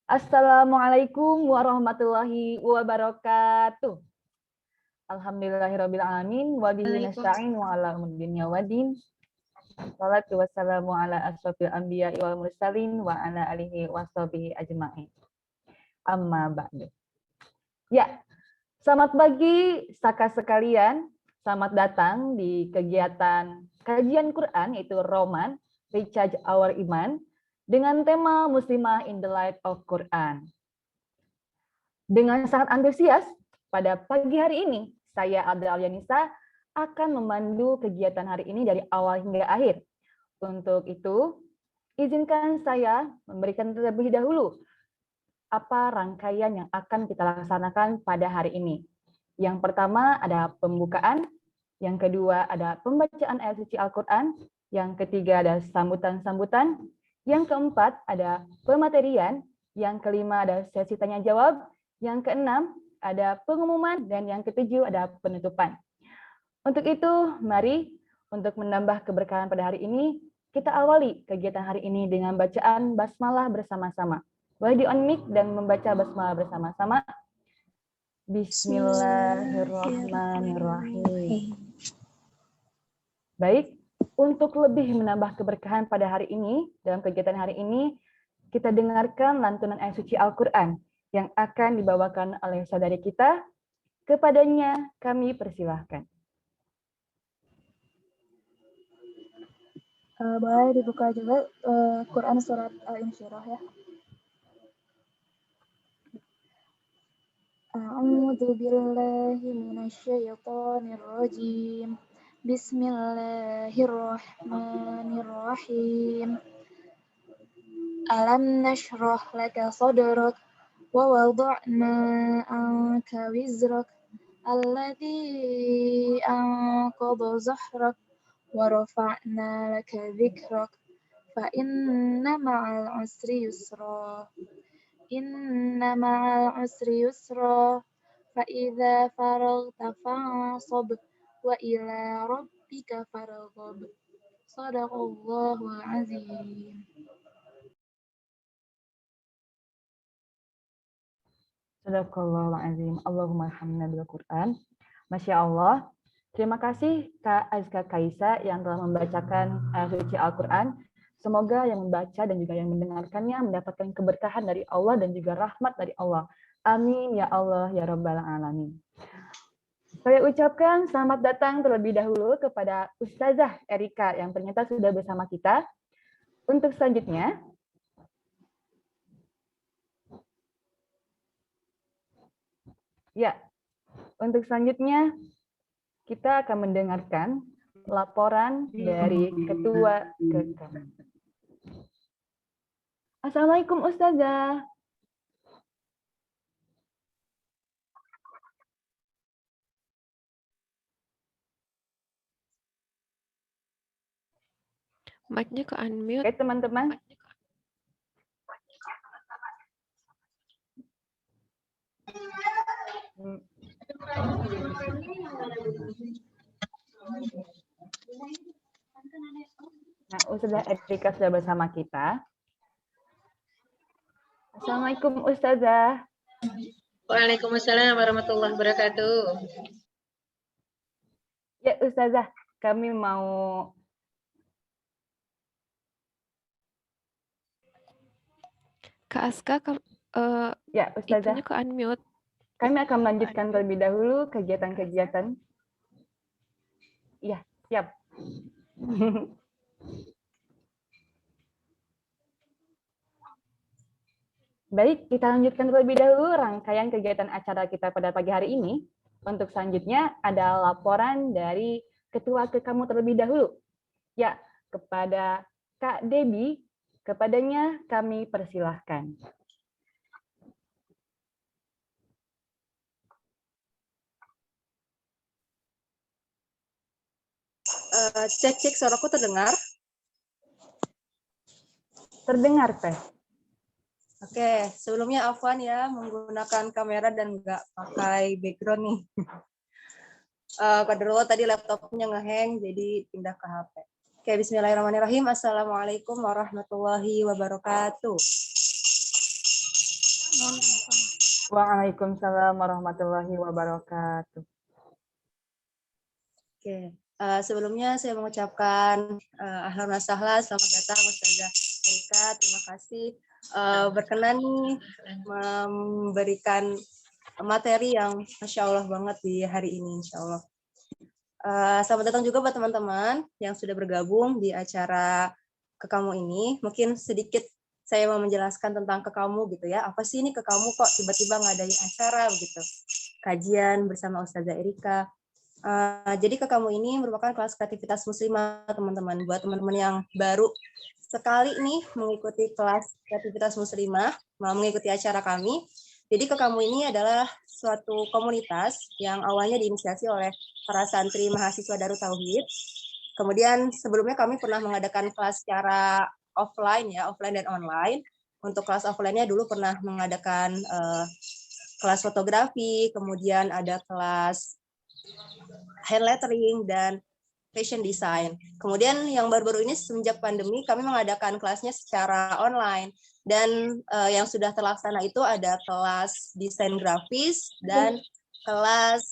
Assalamualaikum warahmatullahi wabarakatuh. Alhamdulillahirabbil alamin wa bihi nasta'in wa ala umuri dunya waddin. Wassalatu wassalamu ala asyrofil anbiya'i wal mursalin wa ala alihi washabihi ajma'in. Amma ba'du. Ya, selamat pagi Saka sekalian. Selamat datang di kegiatan kajian Quran yaitu Roman Recharge Our Iman dengan tema Muslimah in the Light of Quran. Dengan sangat antusias, pada pagi hari ini, saya Adra Alyanisa akan memandu kegiatan hari ini dari awal hingga akhir. Untuk itu, izinkan saya memberikan terlebih dahulu apa rangkaian yang akan kita laksanakan pada hari ini. Yang pertama ada pembukaan, yang kedua ada pembacaan ayat suci Al-Quran, yang ketiga ada sambutan-sambutan, yang keempat ada pematerian, yang kelima ada sesi tanya-jawab, yang keenam ada pengumuman, dan yang ketujuh ada penutupan. Untuk itu, mari untuk menambah keberkahan pada hari ini, kita awali kegiatan hari ini dengan bacaan basmalah bersama-sama. Boleh di-on-mic dan membaca basmalah bersama-sama. Bismillahirrahmanirrahim. Baik, untuk lebih menambah keberkahan pada hari ini, dalam kegiatan hari ini, kita dengarkan lantunan ayat suci Al-Quran yang akan dibawakan oleh saudari kita. Kepadanya kami persilahkan. Boleh dibuka juga Quran surat Al-Insyirah ya. A'udzu billahi minasyaitonir rajim. Bismillahirrahmanirrahim. Alam nashrah laka sadrak wa wada'na anka wizrak alladzi anqadha zahrak wa rafa'na laka dzikrak fa inna ma'al usri yusra. Inna ma'al usri yusra fa idza faraghta fansab wa ila rabbika farghab. Shadaqallahul azim. Sadaqallahul azim. Allahumma arhamna bil Quran. Masya Allah. Terima kasih Kak Azka Kaisa yang telah membacakan ayat suci Al-Quran. Semoga yang membaca dan juga yang mendengarkannya mendapatkan keberkahan dari Allah dan juga rahmat dari Allah. Amin ya Allah ya Rabbal Alamin. Saya ucapkan selamat datang terlebih dahulu kepada Ustazah Erika yang ternyata sudah bersama kita. Untuk selanjutnya, kita akan mendengarkan laporan dari Ketua KKM. Assalamualaikum Ustazah. Mic-nya ke unmute. Oke teman-teman. Nah, Ustazah Erika sudah bersama kita. Assalamualaikum Ustazah. Waalaikumsalam warahmatullahi wabarakatuh. Ya Ustazah, kami mau Kak Aska, ya Ustazah, itunya ke unmute. kami akan melanjutkan terlebih dahulu kegiatan-kegiatan. Iya, siap. Baik, kita lanjutkan terlebih dahulu rangkaian kegiatan acara kita pada pagi hari ini. Untuk selanjutnya ada laporan dari Ketua KKM terlebih dahulu. Ya, kepada Kak Debbie, kepadanya kami persilahkan. Cek suaraku terdengar? Terdengar, Teh. Oke, sebelumnya afwan ya menggunakan kamera dan nggak pakai background nih. Qadarullah tadi laptopnya ngehang jadi pindah ke HP. Oke, bismillahirrahmanirrahim. Assalamualaikum warahmatullahi wabarakatuh. Waalaikumsalam warahmatullahi wabarakatuh. Oke, sebelumnya saya mengucapkan ahlan wa sahlan, selamat datang Ustazah Erika. Terima kasih berkenan nih memberikan materi yang Masya Allah banget di hari ini, Insya Allah. Selamat datang juga buat teman-teman yang sudah bergabung di acara Kekamu ini. Mungkin sedikit saya mau menjelaskan tentang Kekamu gitu ya. Apa sih ini Kekamu kok tiba-tiba ngadain acara begitu? Kajian bersama Ustazah Erika. Jadi Kekamu ini merupakan kelas kreativitas muslimah, teman-teman. Buat teman-teman yang baru sekali nih mengikuti kelas kreativitas muslimah, mau mengikuti acara kami. Jadi Kekamu ini adalah suatu komunitas yang awalnya diinisiasi oleh para santri mahasiswa Darut Tauhid. Kemudian sebelumnya kami pernah mengadakan kelas secara offline dan online. Untuk kelas offline-nya dulu pernah mengadakan kelas fotografi, kemudian ada kelas hand lettering dan fashion design. Kemudian yang baru-baru ini semenjak pandemi kami mengadakan kelasnya secara online. Dan yang sudah terlaksana itu ada kelas desain grafis dan kelas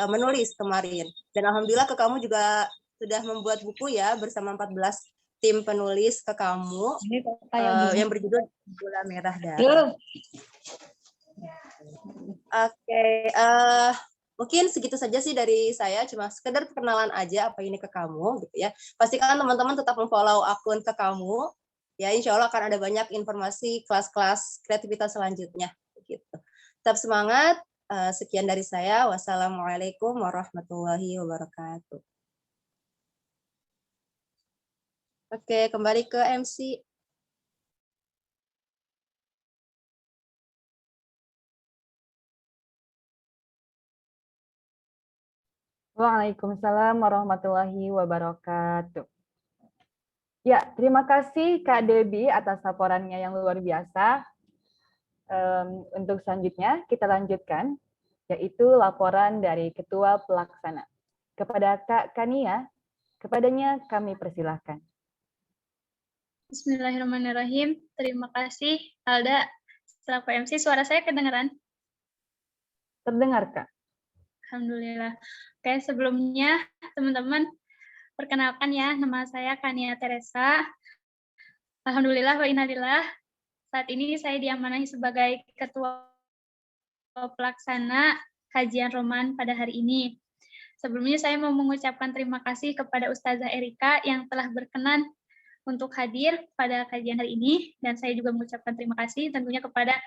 menulis kemarin. Dan alhamdulillah Kekamu juga sudah membuat buku ya bersama 14 tim penulis Kekamu yang berjudul Gula Merah Darah. Oke, mungkin segitu saja sih dari saya, cuma sekedar perkenalan aja apa ini Kekamu gitu ya. Pastikan teman-teman tetap memfollow akun Kekamu. Ya, insya Allah akan ada banyak informasi kelas-kelas kreativitas selanjutnya. Gitu. Tetap semangat. Sekian dari saya. Wassalamualaikum warahmatullahi wabarakatuh. Oke, kembali ke MC. Waalaikumsalam warahmatullahi wabarakatuh. Ya, terima kasih Kak Debbie atas laporannya yang luar biasa. Untuk selanjutnya kita lanjutkan, yaitu laporan dari Ketua Pelaksana. Kepada Kak Kania, kepadanya kami persilahkan. Bismillahirrahmanirrahim. Terima kasih, Alda. Selaku MC, suara saya kedengaran? Terdengar, Kak. Alhamdulillah. Oke, sebelumnya teman-teman, perkenalkan ya, nama saya Kania Teresa. Alhamdulillah wa innalillah. Saat ini saya diamanahi sebagai Ketua Pelaksana kajian Roman pada hari ini. Sebelumnya saya mau mengucapkan terima kasih kepada Ustazah Erika yang telah berkenan untuk hadir pada kajian hari ini, dan saya juga mengucapkan terima kasih tentunya kepada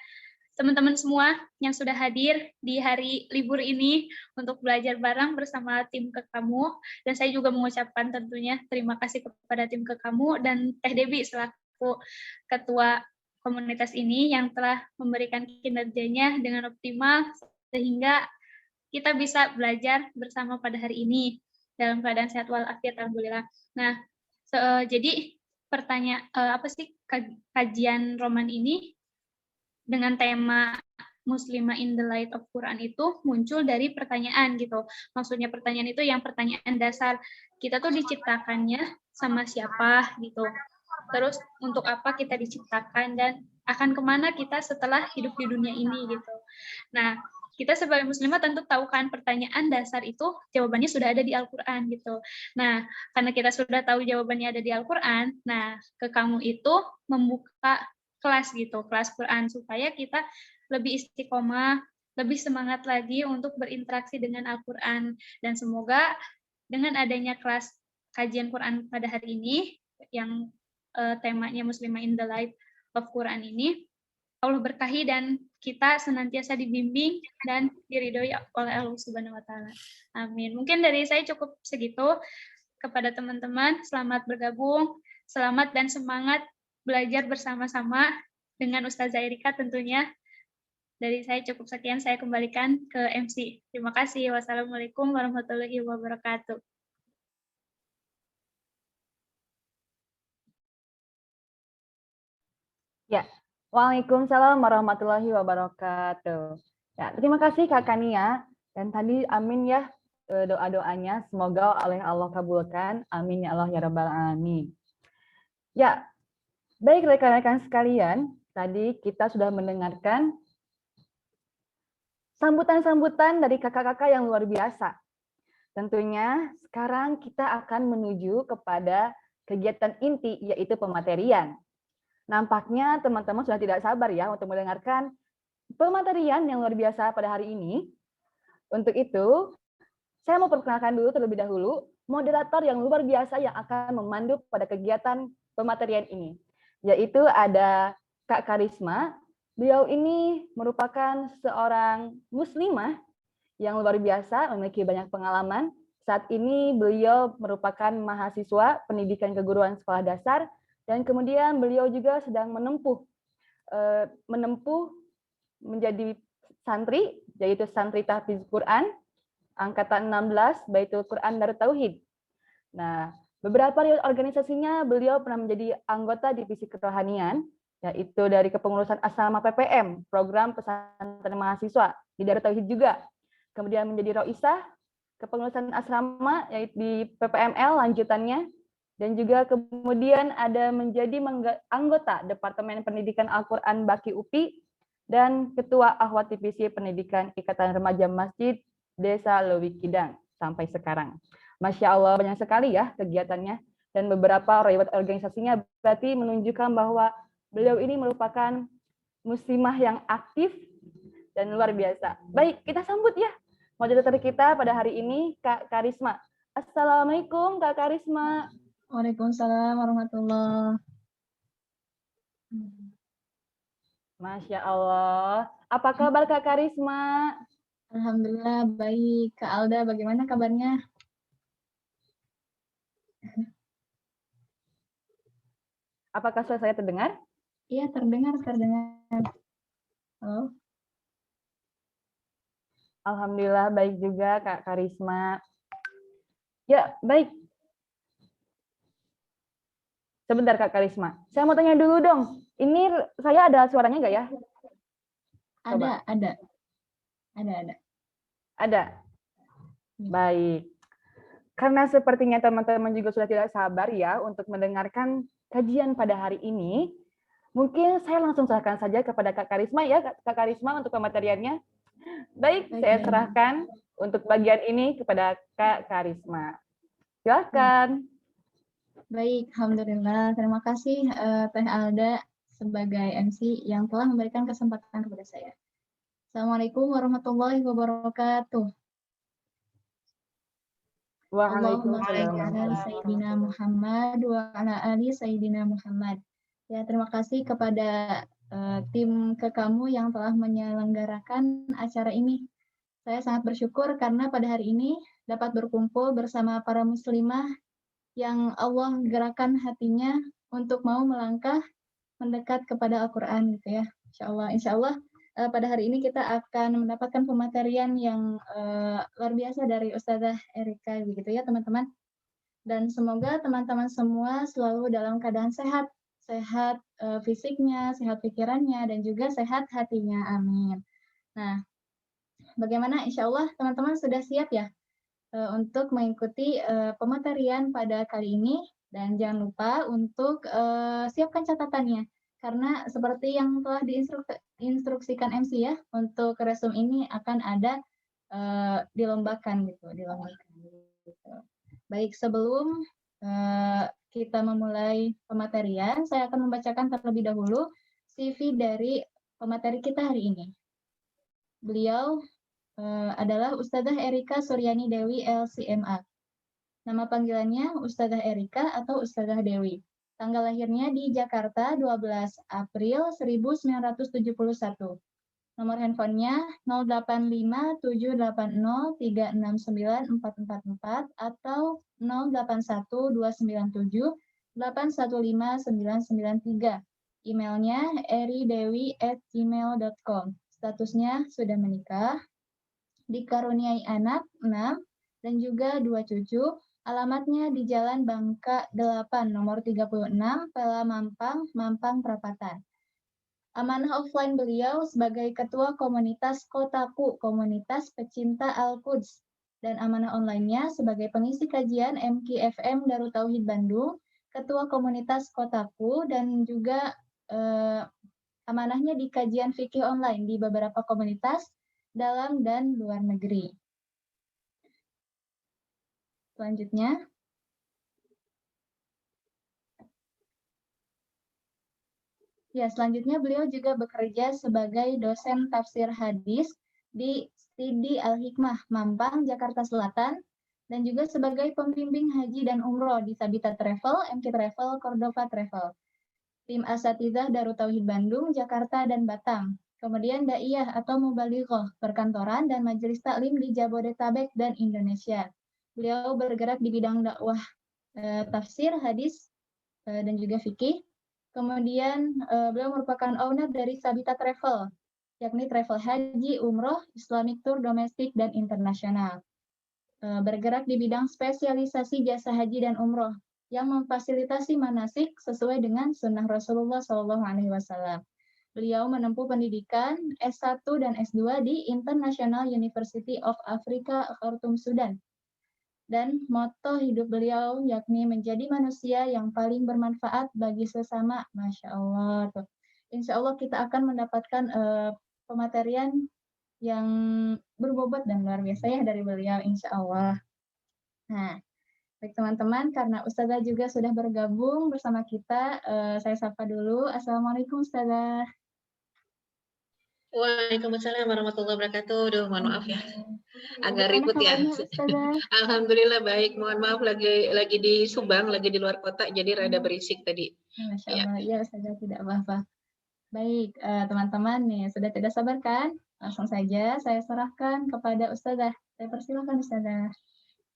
teman-teman semua yang sudah hadir di hari libur ini untuk belajar bareng bersama tim Kekamu, dan saya juga mengucapkan tentunya terima kasih kepada tim Kekamu dan Teh Debbie selaku ketua komunitas ini yang telah memberikan kinerjanya dengan optimal sehingga kita bisa belajar bersama pada hari ini dalam keadaan sehat walafiat, alhamdulillah. Nah, jadi pertanyaan apa sih kajian Roman ini dengan tema Muslimah in the Light of Quran itu muncul dari pertanyaan gitu. Maksudnya pertanyaan itu yang pertanyaan dasar. Kita tuh diciptakannya sama siapa gitu. Terus untuk apa kita diciptakan dan akan kemana kita setelah hidup di dunia ini gitu. Nah, kita sebagai muslimah tentu tahu kan pertanyaan dasar itu jawabannya sudah ada di Al-Quran gitu. Nah, karena kita sudah tahu jawabannya ada di Al-Quran, nah Kekamu itu membuka kelas gitu, kelas Quran supaya kita lebih istiqomah, lebih semangat lagi untuk berinteraksi dengan Al-Quran. Dan semoga dengan adanya kelas kajian Quran pada hari ini yang temanya Muslimah in the Light of Quran ini, Allah berkahi dan kita senantiasa dibimbing dan diridhoi oleh Allah Subhanahu wa taala. Amin. Mungkin dari saya cukup segitu. Kepada teman-teman, selamat bergabung, selamat dan semangat belajar bersama-sama dengan Ustazah Erika tentunya. Dari saya cukup sekian, saya kembalikan ke MC. Terima kasih. Wassalamualaikum warahmatullahi wabarakatuh. Ya, waalaikumsalam warahmatullahi wabarakatuh. Ya, terima kasih Kak Kania. Dan tadi amin ya doa-doanya. Semoga oleh Allah kabulkan. Amin ya Allah ya Rabbal Alamin. Ya, baik rekan-rekan sekalian. Tadi kita sudah mendengarkan sambutan-sambutan dari kakak-kakak yang luar biasa. Tentunya sekarang kita akan menuju kepada kegiatan inti, yaitu pematerian. Nampaknya teman-teman sudah tidak sabar ya untuk mendengarkan pematerian yang luar biasa pada hari ini. Untuk itu, saya mau perkenalkan dulu terlebih dahulu moderator yang luar biasa yang akan memandu pada kegiatan pematerian ini, yaitu ada Kak Karisma. Beliau ini merupakan seorang muslimah yang luar biasa, memiliki banyak pengalaman. Saat ini beliau merupakan mahasiswa pendidikan keguruan sekolah dasar, dan kemudian beliau juga sedang menempuh menjadi santri, yaitu santri tahfiz Quran, angkatan 16, Baitul Quran Darut Tauhid. Nah, beberapa organisasinya beliau pernah menjadi anggota divisi kerohanian, yaitu dari kepengurusan asrama PPM, program pesantren mahasiswa di Darut Tauhid juga. Kemudian menjadi Roisah, kepengurusan asrama yaitu di PPML lanjutannya, dan juga kemudian ada menjadi anggota Departemen Pendidikan Al-Quran Baki UPI, dan Ketua Ahwat Divisi Pendidikan Ikatan Remaja Masjid Desa Lewikidang sampai sekarang. Masya Allah, banyak sekali ya kegiatannya, dan beberapa riwayat organisasinya berarti menunjukkan bahwa beliau ini merupakan muslimah yang aktif dan luar biasa. Baik, kita sambut ya moderator kita pada hari ini, Kak Karisma. Assalamualaikum, Kak Karisma. Waalaikumsalam warahmatullahi. Masya Allah. Apa kabar Kak Karisma? Alhamdulillah baik. Kak Alda, bagaimana kabarnya? Apakah suara saya terdengar? Iya, terdengar. Halo. Alhamdulillah baik juga Kak Karisma. Ya, baik. Sebentar Kak Karisma. Saya mau tanya dulu dong. Ini saya ada suaranya nggak ya? Coba. Ada. Ada. Baik. Karena sepertinya teman-teman juga sudah tidak sabar ya untuk mendengarkan kajian pada hari ini, mungkin saya langsung serahkan saja kepada Kak Karisma ya, Kak Karisma untuk pemateriannya. Baik, saya serahkan untuk bagian ini kepada Kak Karisma. Silakan. Baik, alhamdulillah. Terima kasih Teh Alda sebagai MC yang telah memberikan kesempatan kepada saya. Assalamualaikum warahmatullahi wabarakatuh. Allahumma shalli ala Sayyidina Muhammad wa ala ali Sayyidina Muhammad. Ya, terima kasih kepada tim Kekamu yang telah menyelenggarakan acara ini. Saya sangat bersyukur karena pada hari ini dapat berkumpul bersama para muslimah yang Allah gerakan hatinya untuk mau melangkah mendekat kepada Al-Quran gitu ya. Insya Allah pada hari ini kita akan mendapatkan pematerian yang luar biasa dari Ustazah Erika begitu ya teman-teman. Dan semoga teman-teman semua selalu dalam keadaan sehat fisiknya, sehat pikirannya, dan juga sehat hatinya. Amin. Nah, bagaimana? Insya Allah teman-teman sudah siap ya untuk mengikuti pematerian pada kali ini, dan jangan lupa untuk siapkan catatannya. Karena seperti yang telah diinstruksikan MC ya, untuk resume ini akan ada dilombakan gitu. Baik, sebelum kita memulai pematerian, saya akan membacakan terlebih dahulu CV dari pemateri kita hari ini. Beliau adalah Ustazah Erika Suryani Dewi LCMA. Nama panggilannya Ustazah Erika atau Ustazah Dewi. Tanggal lahirnya di Jakarta 12 April 1971. Nomor handphonenya 085780369444 atau 081297815993. Emailnya eridewi@gmail.com. Statusnya sudah menikah, dikaruniai anak 6 dan juga 2 cucu. Alamatnya di Jalan Bangka 8, nomor 36, Pela Mampang, Mampang Perapatan. Amanah offline beliau sebagai Ketua Komunitas Kotaku, Komunitas Pecinta Al-Quds. Dan amanah online-nya sebagai pengisi kajian MKFM Darut Tauhid Bandung, Ketua Komunitas Kotaku, dan juga amanahnya di kajian fikih online di beberapa komunitas dalam dan luar negeri. Selanjutnya, selanjutnya beliau juga bekerja sebagai dosen tafsir hadis di Stidi Al-Hikmah, Mampang, Jakarta Selatan, dan juga sebagai pembimbing haji dan umroh di Sabita Travel, MK Travel, Cordova Travel, tim Asatidzah Darut Tauhid Bandung, Jakarta, dan Batam. Kemudian Daiyah atau Mubalighah, perkantoran dan majelis taklim di Jabodetabek dan Indonesia. Beliau bergerak di bidang dakwah tafsir, hadis, dan juga fikih. Kemudian beliau merupakan owner dari Sabita Travel, yakni travel haji, umroh, Islamic tour domestik dan internasional. Bergerak di bidang spesialisasi jasa haji dan umroh yang memfasilitasi manasik sesuai dengan sunnah Rasulullah SAW. Beliau menempuh pendidikan S1 dan S2 di International University of Africa, Khartoum, Sudan. Dan moto hidup beliau yakni menjadi manusia yang paling bermanfaat bagi sesama. Masya Allah. Insya Allah kita akan mendapatkan pematerian yang berbobot dan luar biasa ya dari beliau, insya Allah. Nah, baik teman-teman, karena Ustazah juga sudah bergabung bersama kita, saya sapa dulu. Assalamualaikum Ustazah. Waalaikumsalam warahmatullahi wabarakatuh. Duh, mohon maaf ya, agak Gimana ribut ya. kabarnya, Ustazah? Alhamdulillah baik. Mohon maaf lagi di Subang, lagi di luar kota, jadi rada berisik tadi. Masya Allah, ya Ustazah, tidak apa-apa. Baik, teman-teman nih, sudah tidak sabar kan? Langsung saja saya serahkan kepada Ustazah. Saya persilakan Ustazah.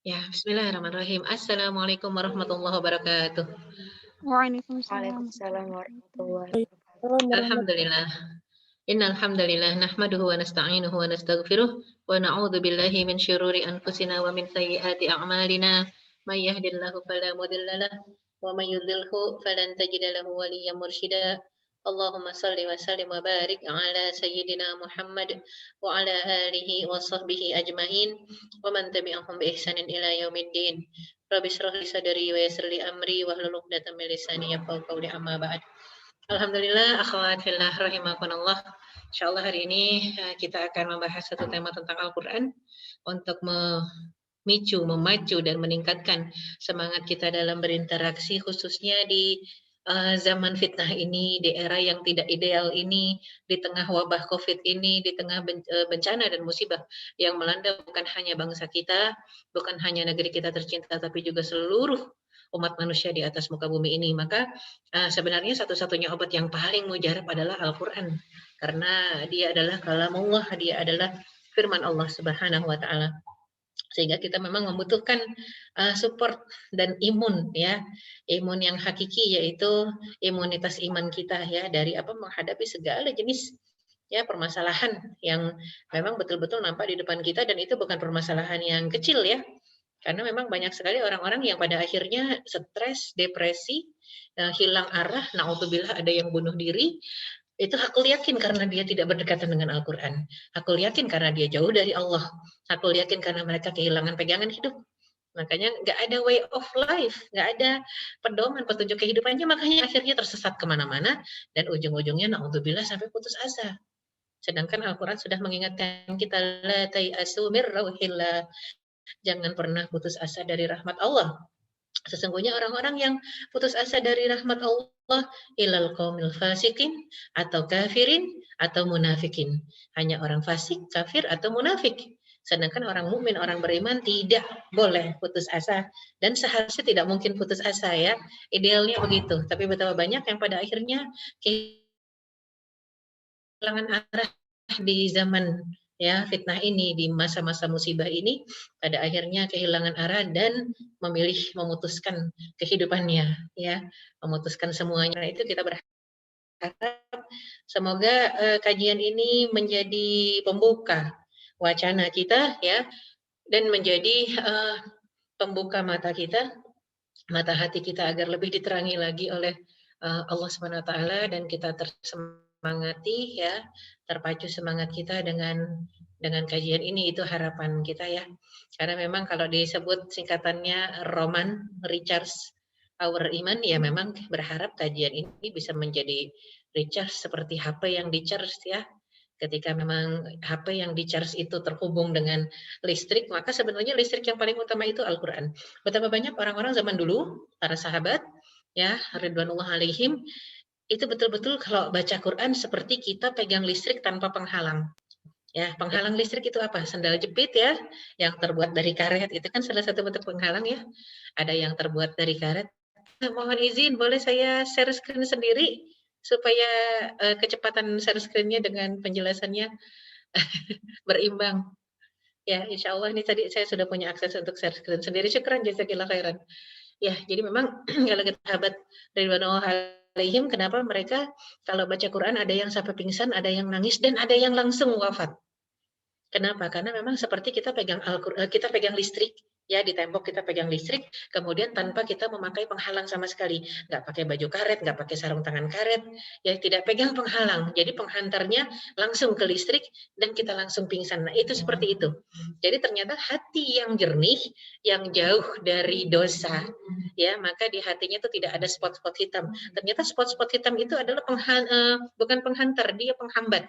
Ya, bismillahirrahmanirrahim. Assalamualaikum warahmatullahi wabarakatuh. Waalaikumsalam. warahmatullahi wabarakatuh. Alhamdulillah. Innal hamdalillah nahmaduhu wa nasta'inuhu wa nastaghfiruh wa na'udzu billahi min syururi anfusina wa min sayyiati a'malina. May yahdihillahu fala mudilla lahu wa may yudlilhu falan tajida lahu waliyyan mursyida. Allahumma salli wa sallim wa barik ala sayyidina Muhammad wa ala alihi wa sahbihi ajmain wa man tabi'ahum bi ihsanin ila yaumiddin. Rabbi shrah li sadri wa yassir li amri wahlul 'uqdatam min lisani yafqahu qawli, amma ba'd. Alhamdulillah, akhwat fillah rahimakumullah. Insyaallah hari ini kita akan membahas satu tema tentang Al-Qur'an untuk memacu dan meningkatkan semangat kita dalam berinteraksi, khususnya di zaman fitnah ini, di era yang tidak ideal ini, di tengah wabah Covid ini, di tengah bencana dan musibah yang melanda bukan hanya bangsa kita, bukan hanya negeri kita tercinta, tapi juga seluruh umat manusia di atas muka bumi ini. Maka sebenarnya satu-satunya obat yang paling mujarab adalah Al-Quran, karena dia adalah kalamullah, dia adalah firman Allah Subhanahu wa Ta'ala. Sehingga kita memang membutuhkan support dan imun, ya, imun yang hakiki, yaitu imunitas iman kita, ya, dari menghadapi segala jenis permasalahan yang memang betul-betul nampak di depan kita, dan itu bukan permasalahan yang kecil, ya. Karena memang banyak sekali orang-orang yang pada akhirnya stres, depresi, hilang arah, na'udzubillah ada yang bunuh diri. Itu aku yakin karena dia tidak berdekatan dengan Al-Quran. Aku yakin karena dia jauh dari Allah. Aku yakin karena mereka kehilangan pegangan hidup. Makanya nggak ada way of life, nggak ada pedoman, petunjuk kehidupannya, makanya akhirnya tersesat kemana-mana, dan ujung-ujungnya na'udzubillah sampai putus asa. Sedangkan Al-Quran sudah mengingatkan kita, la tayasu mir rauhillah, jangan pernah putus asa dari rahmat Allah. Sesungguhnya orang-orang yang putus asa dari rahmat Allah ilal qaumil fasikin, atau kafirin, atau munafikin. Hanya orang fasik, kafir, atau munafik. Sedangkan orang mukmin, orang beriman tidak boleh putus asa, dan seharusnya tidak mungkin putus asa, ya. Idealnya begitu. Tapi betapa banyak yang pada akhirnya kehilangan arah di zaman fitnah ini, di masa-masa musibah ini, pada akhirnya kehilangan arah dan memutuskan kehidupannya, ya, memutuskan semuanya. Nah, itu kita berharap semoga kajian ini menjadi pembuka wacana kita, ya, dan menjadi pembuka mata kita, mata hati kita, agar lebih diterangi lagi oleh Allah Subhanahu wa Ta'ala, dan kita tersemangati, ya, terpacu semangat kita dengan kajian ini. Itu harapan kita, ya. Karena memang kalau disebut singkatannya Roman Recharge Our Iman, ya memang berharap kajian ini bisa menjadi recharge seperti HP yang di-charge, ya. Ketika memang HP yang di-charge itu terhubung dengan listrik, maka sebenarnya listrik yang paling utama itu Al-Quran. Betapa banyak orang-orang zaman dulu, para sahabat, ya, ridwanullah alaihim, itu betul-betul kalau baca Quran seperti kita pegang listrik tanpa penghalang. Ya, penghalang listrik itu apa? Sendal jepit ya, yang terbuat dari karet, itu kan salah satu bentuk penghalang ya. Ada yang terbuat dari karet. Mohon izin, boleh saya share screen sendiri? Supaya kecepatan share screen-nya dengan penjelasannya berimbang. Ya, insya Allah ini tadi saya sudah punya akses untuk share screen sendiri. Syukran, jazakillah khairan. Ya, jadi memang kalau kita sahabat ridwanullah alaihim, kenapa mereka kalau baca Quran ada yang sampai pingsan, ada yang nangis, dan ada yang langsung wafat. Kenapa? Karena memang seperti kita pegang Al-Quran, kita pegang listrik. Ya, di tembok kita pegang listrik, kemudian tanpa kita memakai penghalang sama sekali. Nggak pakai baju karet, nggak pakai sarung tangan karet, ya tidak pegang penghalang. Jadi penghantarnya langsung ke listrik dan kita langsung pingsan. Nah, itu seperti itu. Jadi ternyata hati yang jernih, yang jauh dari dosa, ya maka di hatinya itu tidak ada spot-spot hitam. Ternyata spot-spot hitam itu adalah bukan penghantar, dia penghambat.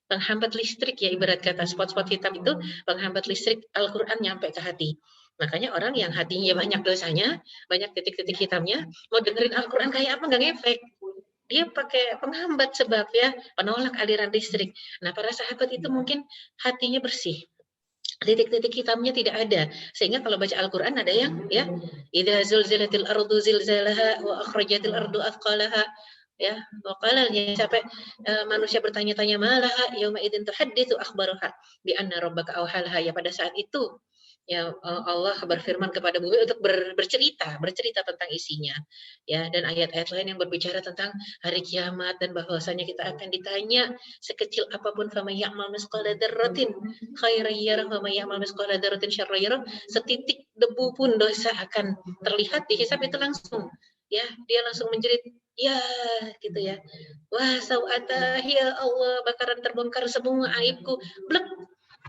Penghambat listrik ya, ibarat kata spot-spot hitam itu penghambat listrik Al-Quran nyampe ke hati. Makanya orang yang hatinya banyak dosanya, banyak titik-titik hitamnya, mau dengerin Al-Quran kayak apa nggak ngefek. Dia pakai penghambat sebab ya, penolak aliran listrik. Nah, para sahabat itu mungkin hatinya bersih. Titik-titik hitamnya tidak ada. Sehingga kalau baca Al-Quran ada yang ya, idza zulzilatil ardu zilzalaha wa akhrajatil ardu athqalaha. Ya, waqalanya sampai manusia bertanya-tanya malaha yauma idzin tuhadditsu akhbaraha bi anna rabbaka awhalaha, ya pada saat itu ya Allah berfirman kepada bumi untuk bercerita tentang isinya, ya, dan ayat-ayat lain yang berbicara tentang hari kiamat dan bahwasanya kita akan ditanya sekecil apapun, faman ya'mal misqala dzarratin khairan yarah wa may ya'mal misqala dzarratin syarran yarah, setitik debu pun dosa akan terlihat di hisab itu langsung, ya, dia langsung menjerit, ya, gitu ya, wah sawata ya Allah, bakaran terbongkar semua aibku, blek,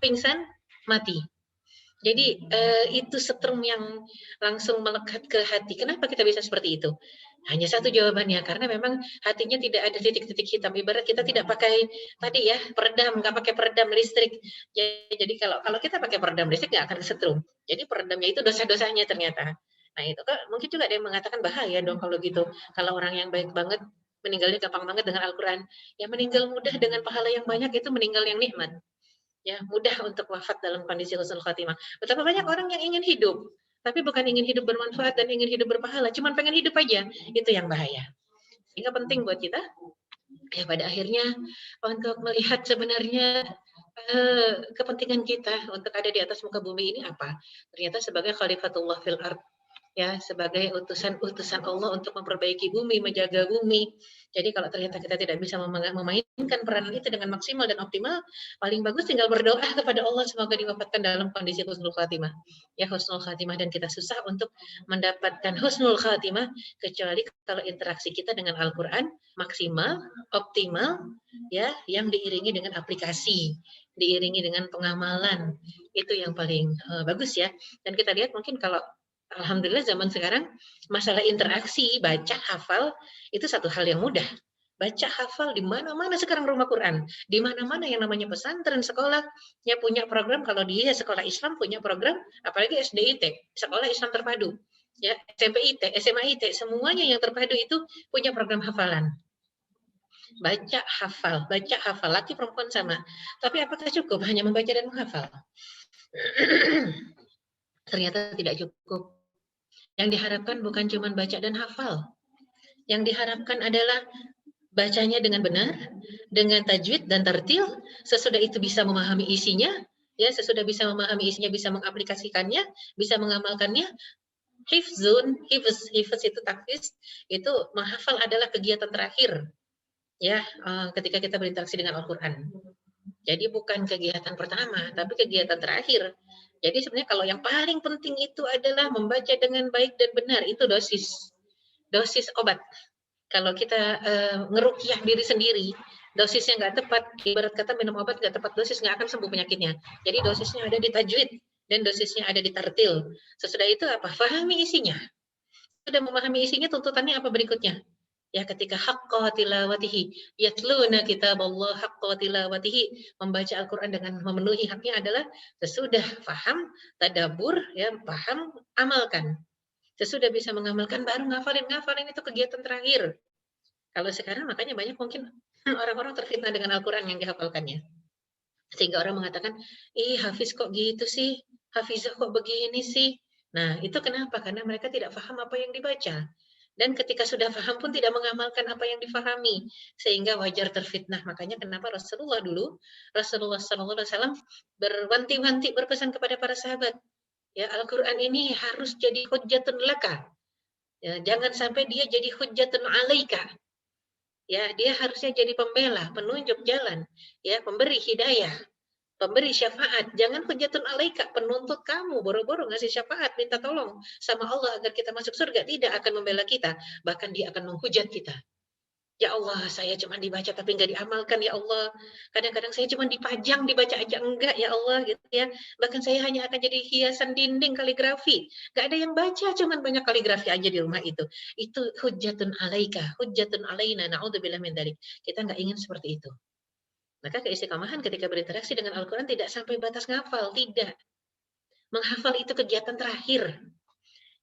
pingsan, mati. Jadi itu setrum yang langsung melekat ke hati. Kenapa kita bisa seperti itu? Hanya satu jawabannya, karena memang hatinya tidak ada titik-titik hitam. Ibarat kita tidak pakai tadi ya peredam, nggak pakai peredam listrik. Jadi kalau kita pakai peredam listrik nggak akan kesetrum. Jadi peredamnya itu dosa-dosanya ternyata. Nah itu kan mungkin juga ada yang mengatakan bahaya dong kalau gitu. Kalau orang yang baik banget meninggalnya gampang banget dengan Al-Quran. Ya meninggal mudah dengan pahala yang banyak itu meninggal yang nikmat. Ya, mudah untuk wafat dalam kondisi husnul khatimah. Betapa banyak orang yang ingin hidup, tapi bukan ingin hidup bermanfaat dan ingin hidup berpahala, cuman pengen hidup aja. Itu yang bahaya. Sehingga penting buat kita, ya pada akhirnya untuk melihat sebenarnya kepentingan kita untuk ada di atas muka bumi ini apa. Ternyata sebagai khalifatullah fil ard, ya, sebagai utusan Allah untuk memperbaiki bumi, menjaga bumi. Jadi kalau ternyata kita tidak bisa memainkan peranan itu dengan maksimal dan optimal, paling bagus tinggal berdoa kepada Allah semoga diwafatkan dalam kondisi husnul khatimah. Ya, husnul khatimah, dan kita susah untuk mendapatkan husnul khatimah kecuali kalau interaksi kita dengan Al-Quran maksimal, optimal, ya, yang diiringi dengan aplikasi, diiringi dengan pengamalan. Itu yang paling bagus ya. Dan kita lihat mungkin kalau alhamdulillah zaman sekarang masalah interaksi, baca, hafal itu satu hal yang mudah. Baca, hafal di mana-mana sekarang rumah Quran, di mana-mana yang namanya pesantren, sekolah, ya punya program. Kalau dia sekolah Islam punya program, apalagi SDIT, sekolah Islam terpadu, ya SMP IT, SMA IT, semuanya yang terpadu itu punya program hafalan. Baca, hafal, laki perempuan sama. Tapi apakah cukup hanya membaca dan menghafal? Ternyata tidak cukup. Yang diharapkan bukan cuma baca dan hafal. Yang diharapkan adalah bacanya dengan benar, dengan tajwid dan tartil, sesudah itu bisa memahami isinya, ya, sesudah bisa memahami isinya, bisa mengaplikasikannya, bisa mengamalkannya. Hifz itu tahfiz, itu menghafal adalah kegiatan terakhir, ya, ketika kita berinteraksi dengan Al-Quran. Jadi bukan kegiatan pertama, tapi kegiatan terakhir. Jadi sebenarnya kalau yang paling penting itu adalah membaca dengan baik dan benar, itu dosis obat. Kalau kita ngerukyah diri sendiri, dosisnya nggak tepat, ibarat kata minum obat nggak tepat dosis, nggak akan sembuh penyakitnya. Jadi dosisnya ada di tajwid dan dosisnya ada di tartil. Sesudah itu apa? Fahami isinya. Sudah memahami isinya, tuntutannya apa berikutnya? Ya, ketika haqqa tilawatihi, yatluna kitaballah haqqa tilawatihi, membaca Al-Qur'an dengan memenuhi haknya adalah sesudah paham, tadabbur, ya, paham, amalkan. Sesudah bisa mengamalkan baru ngafalin. Ngafalin itu kegiatan terakhir. Kalau sekarang makanya banyak mungkin orang-orang terfitnah dengan Al-Qur'an yang dihafalkannya. Sehingga orang mengatakan, "Ih, Hafiz kok gitu sih? Hafizah kok begini sih?" Nah, itu kenapa? Karena mereka tidak paham apa yang dibaca. Dan ketika sudah paham pun tidak mengamalkan apa yang difahami, sehingga wajar terfitnah. Makanya kenapa Rasulullah SAW berwanti-wanti berpesan kepada para sahabat, ya, Al-Qur'an ini harus jadi hujjatun laka. Ya, jangan sampai dia jadi hujjatun alaika. Ya, dia harusnya jadi pembela, penunjuk jalan, ya, pemberi hidayah, pemberi syafaat. Jangan hujjatun alaika, penuntut kamu, boro-boro ngasih syafaat, minta tolong sama Allah agar kita masuk surga. Tidak akan membela kita, bahkan dia akan menghujat kita. Ya Allah, saya cuma dibaca tapi nggak diamalkan, ya Allah. Kadang-kadang saya cuma dipajang, dibaca aja enggak, ya Allah, gitu ya. Bahkan saya hanya akan jadi hiasan dinding kaligrafi. Nggak ada yang baca, cuma banyak kaligrafi aja di rumah itu. Itu hujjatun alaika, hujjatun alaina, na'udzubillah min dzalik. Kita nggak ingin seperti itu. Maka keistiqomahan ketika berinteraksi dengan Al-Quran tidak sampai batas ngafal, tidak. Menghafal itu kegiatan terakhir.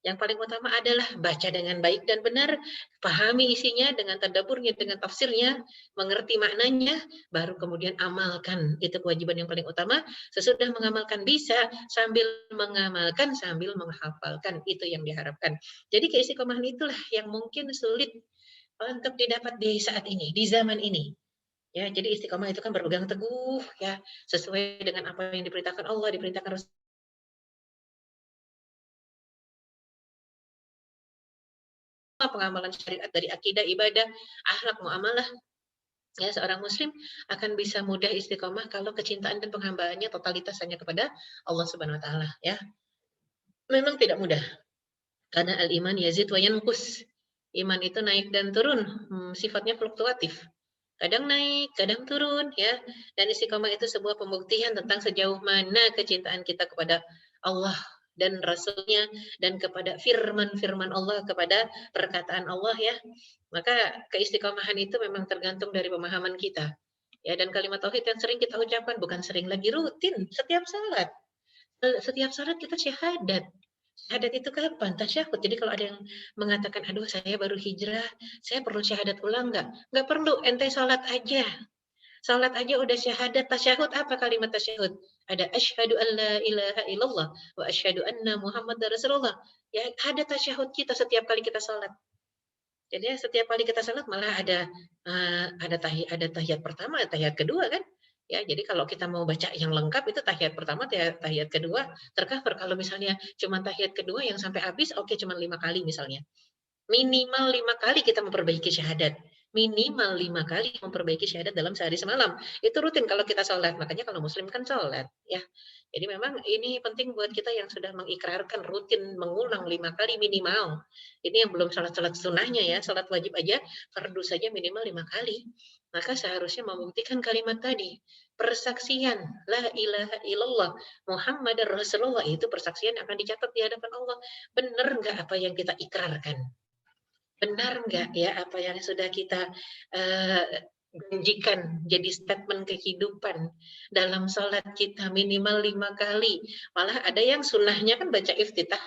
Yang paling utama adalah baca dengan baik dan benar, pahami isinya dengan tadaburnya, dengan tafsirnya, mengerti maknanya, baru kemudian amalkan. Itu kewajiban yang paling utama. Sesudah mengamalkan bisa, sambil mengamalkan, sambil menghafalkan. Itu yang diharapkan. Jadi keistiqomahan itulah yang mungkin sulit untuk didapat di saat ini, di zaman ini. Ya, jadi istiqomah itu kan berpegang teguh, ya, sesuai dengan apa yang diperintahkan Allah, diperintahkan Rasul. Pengamalan syariat dari akidah, ibadah, akhlak, muamalah, ya, seorang muslim akan bisa mudah istiqomah kalau kecintaan dan penghambaannya totalitas hanya kepada Allah Subhanahu wa taala, ya. Memang tidak mudah. Karena al-iman yazid wa yanqus. Iman itu naik dan turun, sifatnya fluktuatif. Kadang naik, kadang turun, ya. Dan istiqomah itu sebuah pembuktian tentang sejauh mana kecintaan kita kepada Allah dan Rasul-Nya, dan kepada firman-firman Allah, kepada perkataan Allah, ya. Maka keistiqomahan itu memang tergantung dari pemahaman kita. Ya, dan kalimat tauhid yang sering kita ucapkan, bukan sering lagi, rutin, setiap salat. Setiap salat kita syahadat. Syahadat itu kapan? Tasyahud. Jadi kalau ada yang mengatakan, aduh saya baru hijrah, saya perlu syahadat ulang nggak? Nggak perlu, ente salat aja. Salat aja udah syahadat. Tasyahud apa kalimat tasyahud? Ada asyhadu an la ilaha illallah wa asyhadu anna Muhammadar Rasulullah. Ya, ada tasyahud kita setiap kali kita salat. Jadi setiap kali kita salat malah ada tahiyat pertama, tahiyat kedua kan? Ya, jadi kalau kita mau baca yang lengkap itu tahiyat pertama, tahiyat kedua tercover. Kalau misalnya cuma tahiyat kedua yang sampai habis, oke, cuma 5 kali misalnya. Minimal 5 kali kita memperbaiki syahadat. Minimal 5 kali memperbaiki syahadat dalam sehari semalam. Itu rutin kalau kita sholat. Makanya kalau muslim kan sholat, ya. Jadi memang ini penting buat kita yang sudah mengikrarkan rutin mengulang 5 kali minimal. Ini yang belum sholat-sholat sunnahnya, ya. Sholat wajib aja, fardu saja minimal 5 kali. Maka seharusnya membuktikan kalimat tadi. Persaksian la ilaha illallah Muhammadar Rasulullah, itu persaksian akan dicatat di hadapan Allah. Benar nggak apa yang kita ikrarkan? Benar nggak, ya, apa yang sudah kita janjikan jadi statement kehidupan dalam sholat kita minimal 5 kali. Malah ada yang sunnahnya kan baca iftitah.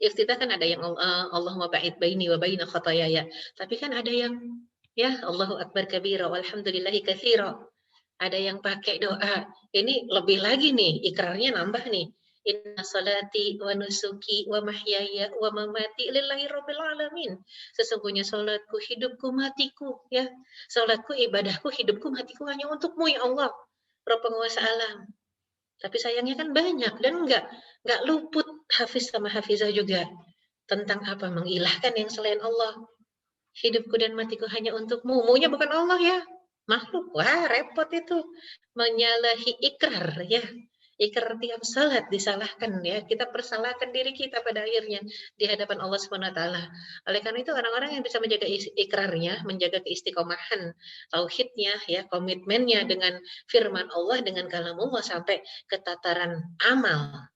Iftitah kan ada yang Allahumma ba'id baini wa baina khatayaya. Tapi kan ada yang, ya, Allahu akbar kabira walhamdulillahi katsira. Ada yang pakai doa. Ini lebih lagi nih, ikrarnya nambah nih. Inna salati wa nusuki wa mahyaya wa mamati lillahi rabbil alamin. Sesungguhnya salatku, hidupku, matiku, ya. Salatku, ibadahku, hidupku, matiku hanya untukmu, ya Allah, Rabb penguasa alam. Tapi sayangnya kan banyak, dan enggak luput Hafiz sama Hafizah juga tentang apa, mengilahkan yang selain Allah. Hidupku dan matiku hanya untukmu. Maunya bukan Allah, ya. Makhluk. Wah, repot itu. Menyalahi ikrar, ya. Ikrar tiap salat disalahkan, ya. Kita persalahkan diri kita pada akhirnya di hadapan Allah Subhanahu wa taala. Oleh karena itu orang-orang yang bisa menjaga ikrarnya, menjaga keistiqomahan tauhidnya, ya, komitmennya dengan firman Allah, dengan kalamullah sampai ke tataran amal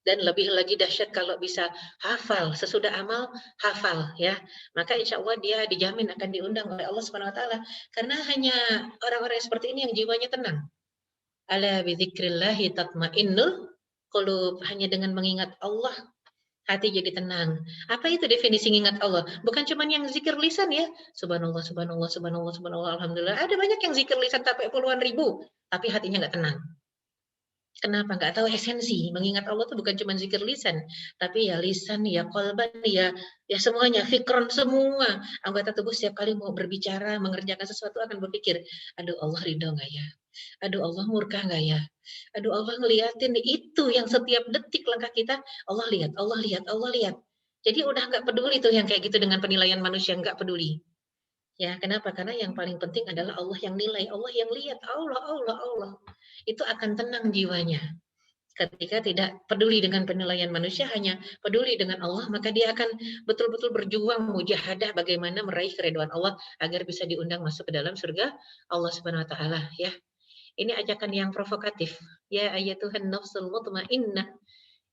Dan lebih lagi dahsyat kalau bisa hafal, sesudah amal hafal ya. Maka insya Allah dia dijamin akan diundang oleh Allah Subhanahu wa taala. Karena hanya orang-orang seperti ini yang jiwanya tenang. Ala bidzikrillahi tatmainnul qulub. Hanya dengan mengingat Allah hati jadi tenang. Apa itu definisi ingat Allah? Bukan cuma yang zikir lisan ya. Subhanallah, subhanallah, subhanallah, subhanallah, alhamdulillah. Ada banyak yang zikir lisan sampai puluhan ribu, tapi hatinya nggak tenang. Kenapa? Nggak tahu esensi. Mengingat Allah itu bukan cuma zikir lisan, tapi ya lisan, ya qalban, ya semuanya, fikron semua. Anggota tubuh setiap kali mau berbicara, mengerjakan sesuatu akan berpikir, aduh Allah ridho nggak ya? Aduh Allah murka nggak ya? Aduh Allah ngeliatin itu yang setiap detik langkah kita, Allah lihat, Allah lihat, Allah lihat. Jadi udah nggak peduli tuh yang kayak gitu dengan penilaian manusia, nggak peduli. Ya, kenapa? Karena yang paling penting adalah Allah yang nilai, Allah yang lihat, Allah, Allah, Allah. Itu akan tenang jiwanya. Ketika tidak peduli dengan penilaian manusia, hanya peduli dengan Allah, maka dia akan betul-betul berjuang mujahadah bagaimana meraih keridhaan Allah agar bisa diundang masuk ke dalam surga Allah Subhanahu wa taala ya. Ini ajakan yang provokatif. Ya ayyatuhan nafsul mutmainnah,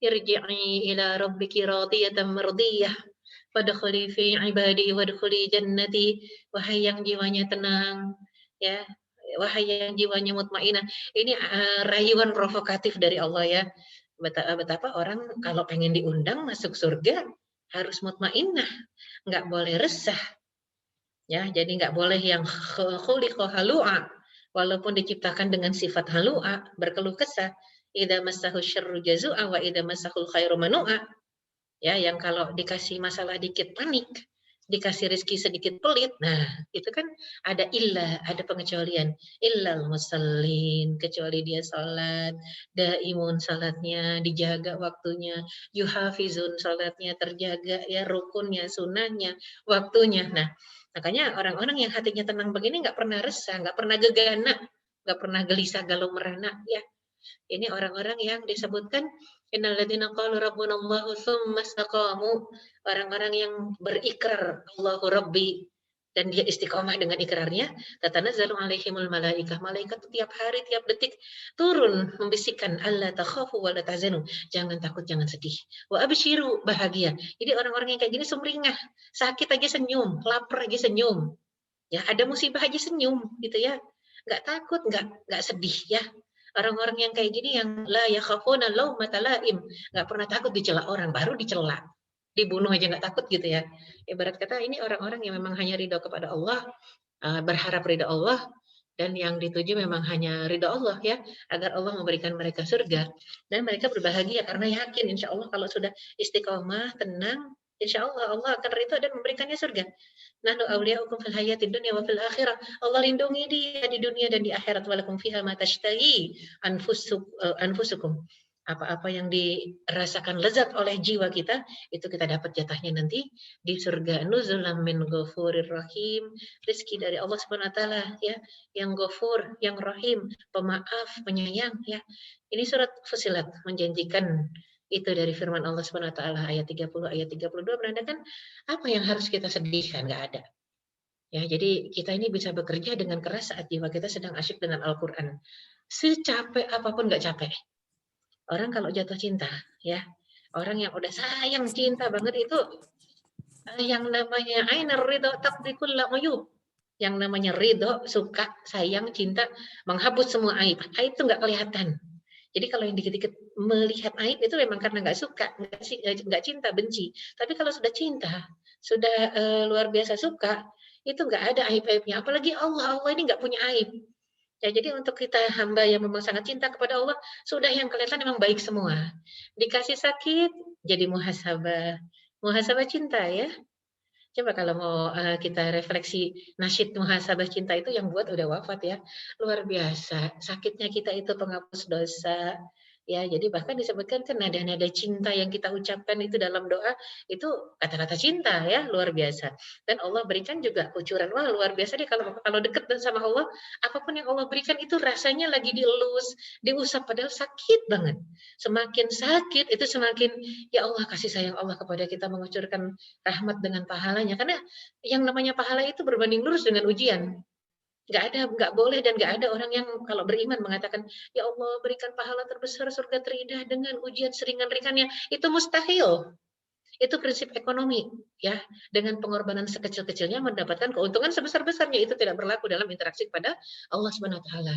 irji'i ila rabbiki radiyatan mardiyah. Fadkhuli fi ibadi wadkhuli jannati. Wahai yang jiwanya tenang, ya. Wahai yang jiwanya mutmainah. Ini rayuan provokatif dari Allah ya. Betapa orang kalau pengen diundang masuk surga harus mutmainah, nggak boleh resah. Ya, jadi nggak boleh yang khuliqa halu'a, walaupun diciptakan dengan sifat halu'a, berkeluh kesah. Idza massahu syarru jazu'a wa idza massahul khairu manu'a. Ya, yang kalau dikasih masalah dikit panik, dikasih rezeki sedikit pelit. Nah, itu kan ada illah, ada pengecualian. Illal musallin, kecuali dia salat, daimun salatnya, dijaga waktunya, yuhafizun salatnya terjaga, ya rukunnya, sunahnya, waktunya. Nah, makanya orang-orang yang hatinya tenang begini nggak pernah resah, nggak pernah gegana, nggak pernah gelisah galau merana, ya. Ini orang-orang yang disebutkan innalladzina qalu rabbunallahu tsumma istaqamu, orang-orang yang berikrar Allahu Rabbi dan dia istiqomah dengan ikrarnya, tatanazzalu alaihimul malaikah, malaikat tiap hari tiap detik turun membisikkan alla takhafu wa la tahzanu, jangan takut jangan sedih, wa absyiru, bahagia. Jadi orang-orang yang kayak gini sumringah, sakit aja senyum, lapar aja senyum, ya ada musibah aja senyum gitu ya, nggak takut nggak sedih ya. Orang-orang yang kayak gini yang la yakhafuna laumata laim, nggak pernah takut dicela orang, baru dicela, dibunuh aja nggak takut gitu ya. Ibarat kata ini orang-orang yang memang hanya ridho kepada Allah, berharap ridho Allah, dan yang dituju memang hanya ridho Allah ya, agar Allah memberikan mereka surga dan mereka berbahagia karena yakin insya Allah kalau sudah istiqomah tenang, insya Allah Allah akan ridho dan memberikannya surga. Nahnu awliyaukum fil hayatid dunya wa fil akhirah. Allah lindungi dia di dunia dan di akhirat. Walakum fiha ma tashtahi anfusukum. Apa-apa yang dirasakan lezat oleh jiwa kita, itu kita dapat jatahnya nanti di surga. Nuzulam min ghafurir rahim. Rezeki dari Allah Subhanahu wa taala ya, yang Ghafur, yang Rahim, pemaaf, penyayang ya. Ini surat Fussilat menjanjikan itu dari firman Allah Subhanahu wa taala ayat 30 ayat 32 menandakan apa yang harus kita sedihkan, nggak ada. Ya, jadi kita ini bisa bekerja dengan keras saat jiwa kita sedang asyik dengan Al-Qur'an. Secapek apapun nggak capek. Orang kalau jatuh cinta, ya. Orang yang udah sayang cinta banget itu yang namanya ainar ridho taqdikul uyub. Yang namanya ridho, suka, sayang, cinta menghapus semua aib. Aib itu nggak kelihatan. Jadi kalau yang dikit-dikit melihat aib itu memang karena nggak suka, nggak cinta, benci. Tapi kalau sudah cinta, sudah luar biasa suka, itu nggak ada aib-aibnya. Apalagi Allah ini nggak punya aib. Ya, jadi untuk kita hamba yang memang sangat cinta kepada Allah, sudah yang kelihatan memang baik semua. Dikasih sakit, jadi muhasabah. Muhasabah cinta ya. Coba kalau mau kita refleksi nasyid muhasabah cinta itu yang buat udah wafat ya. Luar biasa. Sakitnya kita itu penghapus dosa. Ya, jadi bahkan disebutkan kan nada-nada cinta yang kita ucapkan itu dalam doa itu kata-kata cinta ya, luar biasa. Dan Allah berikan juga kucuran, wah luar biasa deh kalau dekat sama Allah, apapun yang Allah berikan itu rasanya lagi dielus, diusap padahal sakit banget. Semakin sakit itu semakin ya Allah kasih sayang Allah kepada kita mengucurkan rahmat dengan pahalanya, karena yang namanya pahala itu berbanding lurus dengan ujian. Nggak boleh dan nggak ada orang yang kalau beriman mengatakan, ya Allah berikan pahala terbesar surga terindah dengan ujian seringan-ringannya. Itu mustahil. Itu prinsip ekonomi, ya. Dengan pengorbanan sekecil-kecilnya mendapatkan keuntungan sebesar-besarnya. Itu tidak berlaku dalam interaksi kepada Allah Subhanahu wa taala.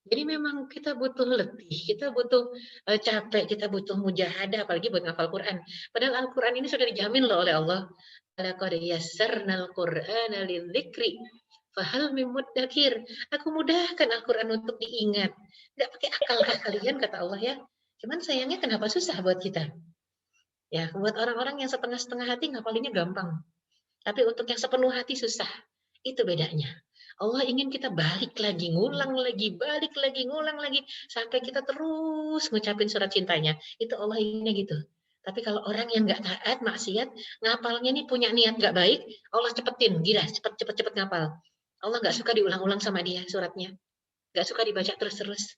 Jadi memang kita butuh letih, kita butuh capek, kita butuh mujahadah, apalagi buat ngafal Quran. Padahal Al-Quran ini sudah dijamin loh oleh Allah. Laqad yassarnal Qur'ana lidzikri fahal mim muddakir. Aku mudahkan Al-Quran untuk diingat. Nggak pakai akal kalian, kata Allah ya. Cuman sayangnya kenapa susah buat kita? Ya, buat orang-orang yang setengah-setengah hati ngapalinnya gampang. Tapi untuk yang sepenuh hati susah. Itu bedanya. Allah ingin kita balik lagi, ngulang lagi, balik lagi, ngulang lagi. Sampai kita terus ngucapin surat cintanya. Itu Allah inginnya gitu. Tapi kalau orang yang nggak taat, maksiat, ngapalnya nih punya niat nggak baik, Allah cepetin, gila, cepet ngapal. Allah nggak suka diulang-ulang sama dia suratnya. Nggak suka dibaca terus-terus.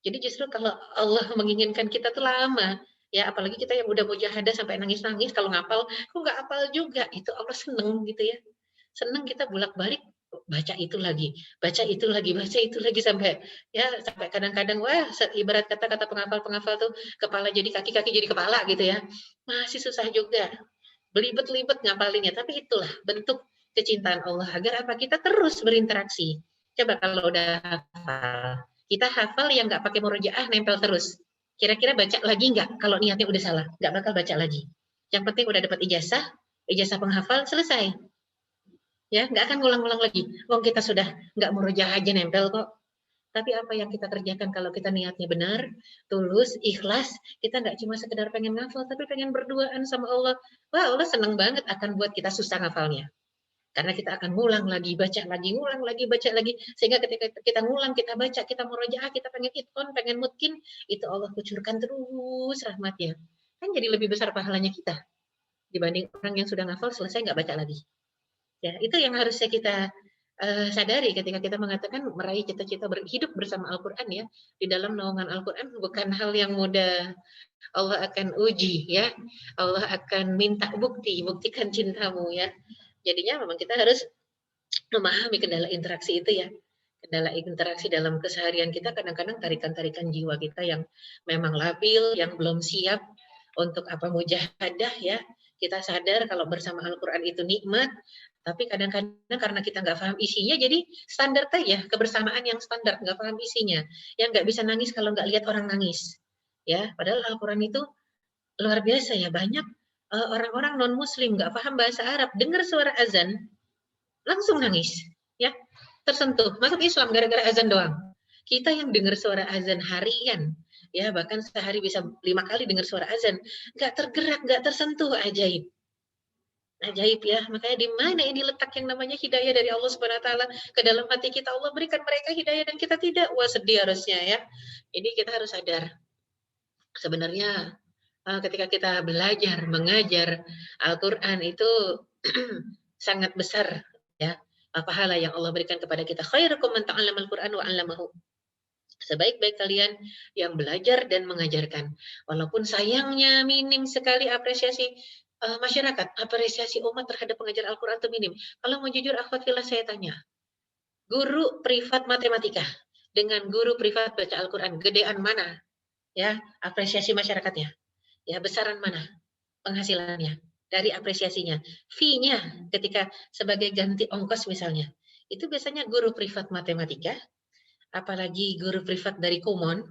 Jadi justru kalau Allah menginginkan kita tuh lama, ya apalagi kita yang udah mujahadah sampai nangis-nangis kalau ngapal, kok nggak hafal juga, itu Allah seneng gitu ya. Seneng kita bolak-balik baca itu lagi, baca itu lagi, baca itu lagi sampai kadang-kadang wah ibarat kata-kata penghafal tuh kepala jadi kaki jadi kepala gitu ya. Masih susah juga. Belibet-libet ngapalinnya, tapi itulah bentuk kecintaan Allah agar apa? Kita terus berinteraksi. Coba kalau udah hafal, kita hafal yang nggak pakai murojaah nempel terus. Kira-kira baca lagi nggak kalau niatnya udah salah? Nggak bakal baca lagi. Yang penting udah dapat ijazah penghafal, selesai. Ya, nggak akan ngulang-ngulang lagi. Wong kita sudah nggak murojaah aja nempel kok. Tapi apa yang kita kerjakan kalau kita niatnya benar, tulus, ikhlas, kita nggak cuma sekedar pengen ngafal, tapi pengen berduaan sama Allah. Wah, Allah senang banget akan buat kita susah ngafalnya. Karena kita akan ngulang lagi, baca lagi, ngulang lagi, baca lagi. Sehingga ketika kita ngulang, kita baca, kita murojaah, kita pengen itkon, pengen mutkin, itu Allah kucurkan terus rahmatnya. Kan jadi lebih besar pahalanya kita. Dibanding orang yang sudah ngafal, selesai nggak baca lagi. Ya, itu yang harusnya kita sadari ketika kita mengatakan meraih cita-cita hidup bersama Al-Quran ya. Di dalam naungan Al-Quran bukan hal yang mudah. Allah akan uji ya. Allah akan minta buktikan cintamu ya. Jadinya memang kita harus memahami kendala interaksi itu ya. Kendala interaksi dalam keseharian kita kadang-kadang tarikan-tarikan jiwa kita yang memang labil, yang belum siap untuk mujahadah ya. Kita sadar kalau bersama Al-Quran itu nikmat, tapi kadang-kadang karena kita nggak paham isinya, jadi standar aja, kebersamaan yang standar, nggak paham isinya. Yang nggak bisa nangis kalau nggak lihat orang nangis. Ya, padahal Al-Quran itu luar biasa ya, banyak orang-orang non-muslim nggak paham bahasa Arab, dengar suara azan, langsung nangis. Ya, tersentuh, masuk Islam gara-gara azan doang. Kita yang dengar suara azan harian, ya bahkan sehari bisa 5 kali dengar suara azan, nggak tergerak, nggak tersentuh, ajaib. Ajaib ya, makanya di mana ini letak yang namanya hidayah dari Allah Subhanahu wa taala ke dalam hati kita. Allah berikan mereka hidayah dan kita tidak. Wah, sedih harusnya ya. Jadi kita harus sadar. Sebenarnya ketika kita belajar mengajar Al-Qur'an itu sangat besar ya. Pahala yang Allah berikan kepada kita. Khairukum man ta'allama al-Qur'an wa 'allamahu. Sebaik-baik kalian yang belajar dan mengajarkan. Walaupun sayangnya minim sekali apresiasi masyarakat, apresiasi umat terhadap pengajar Al-Quran itu minim. Kalau mau jujur, akhwat fillah saya tanya, guru privat matematika dengan guru privat baca Al-Quran, gedean mana? Ya, apresiasi masyarakatnya. Ya, besaran mana penghasilannya dari apresiasinya? Fee-nya ketika sebagai ganti ongkos misalnya. Itu biasanya guru privat matematika, apalagi guru privat dari Kumon.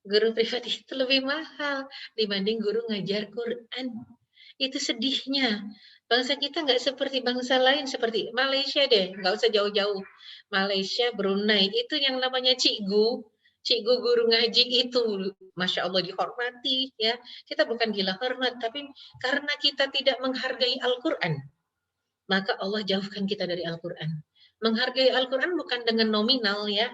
Guru privat itu lebih mahal dibanding guru ngajar Quran. Itu sedihnya. Bangsa kita nggak seperti bangsa lain, seperti Malaysia deh, nggak usah jauh-jauh. Malaysia, Brunei, itu yang namanya cikgu guru ngaji itu, Masya Allah dihormati. Ya, kita bukan gila hormat, tapi karena kita tidak menghargai Al-Quran, maka Allah jauhkan kita dari Al-Quran. Menghargai Al-Quran bukan dengan nominal ya,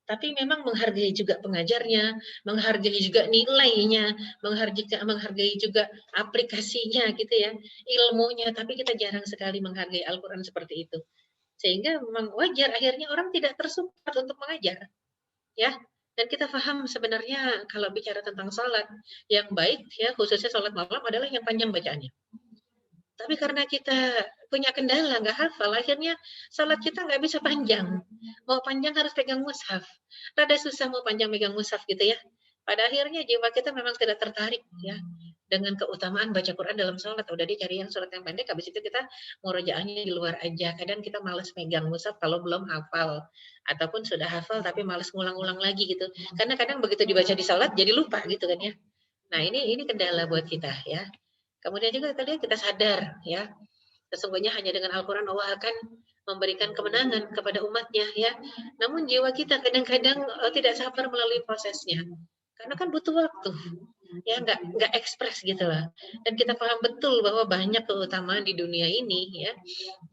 tapi memang menghargai juga pengajarnya, menghargai juga nilainya, menghargai juga aplikasinya gitu ya, ilmunya, tapi kita jarang sekali menghargai Al-Quran seperti itu. Sehingga memang wajar akhirnya orang tidak tersupport untuk mengajar. Ya, dan kita paham sebenarnya kalau bicara tentang sholat yang baik ya, khususnya sholat malam adalah yang panjang bacaannya. Tapi karena kita punya kendala, nggak hafal, akhirnya salat kita nggak bisa panjang. Mau panjang harus pegang mushaf. Rada susah mau panjang pegang mushaf gitu ya. Pada akhirnya jiwa kita memang tidak tertarik ya dengan keutamaan baca Quran dalam sholat. Udah dicari yang sholat yang pendek, habis itu kita murojaahnya di luar aja. Kadang kita malas megang mushaf kalau belum hafal. Ataupun sudah hafal tapi malas ngulang-ulang lagi gitu. Karena kadang begitu dibaca di sholat jadi lupa gitu kan ya. Nah ini kendala buat kita ya. Kemudian juga kita sadar ya, sesungguhnya hanya dengan Al-Quran Allah akan memberikan kemenangan kepada umatnya ya. Namun jiwa kita kadang-kadang tidak sabar melalui prosesnya, karena kan butuh waktu ya, nggak ekspres gitu lah. Dan kita paham betul bahwa banyak keutamaan di dunia ini ya,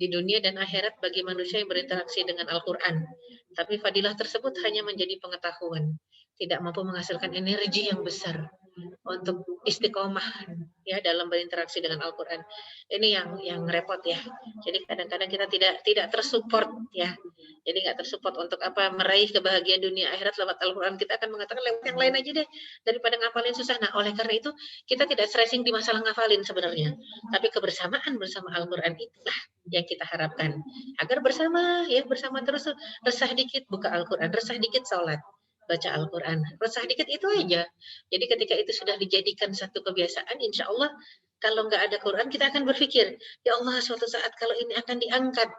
di dunia dan akhirat bagi manusia yang berinteraksi dengan Al-Quran. Tapi fadilah tersebut hanya menjadi pengetahuan, tidak mampu menghasilkan energi yang besar untuk istiqomah ya dalam berinteraksi dengan Al-Quran. Ini yang repot ya. Jadi kadang-kadang kita tidak tersupport ya. Jadi nggak tersupport untuk apa meraih kebahagiaan dunia akhirat lewat Al-Quran. Kita akan mengatakan lewat yang lain aja deh daripada ngafalin susah. Nah oleh karena itu kita tidak stressing di masalah ngafalin sebenarnya. Tapi kebersamaan bersama Al-Quran itulah yang kita harapkan. Agar bersama terus resah dikit buka Al-Quran, resah dikit sholat, baca Al-Quran, resah dikit itu aja. Jadi ketika itu sudah dijadikan satu kebiasaan, insya Allah kalau nggak ada Quran kita akan berpikir, ya Allah suatu saat kalau ini akan diangkat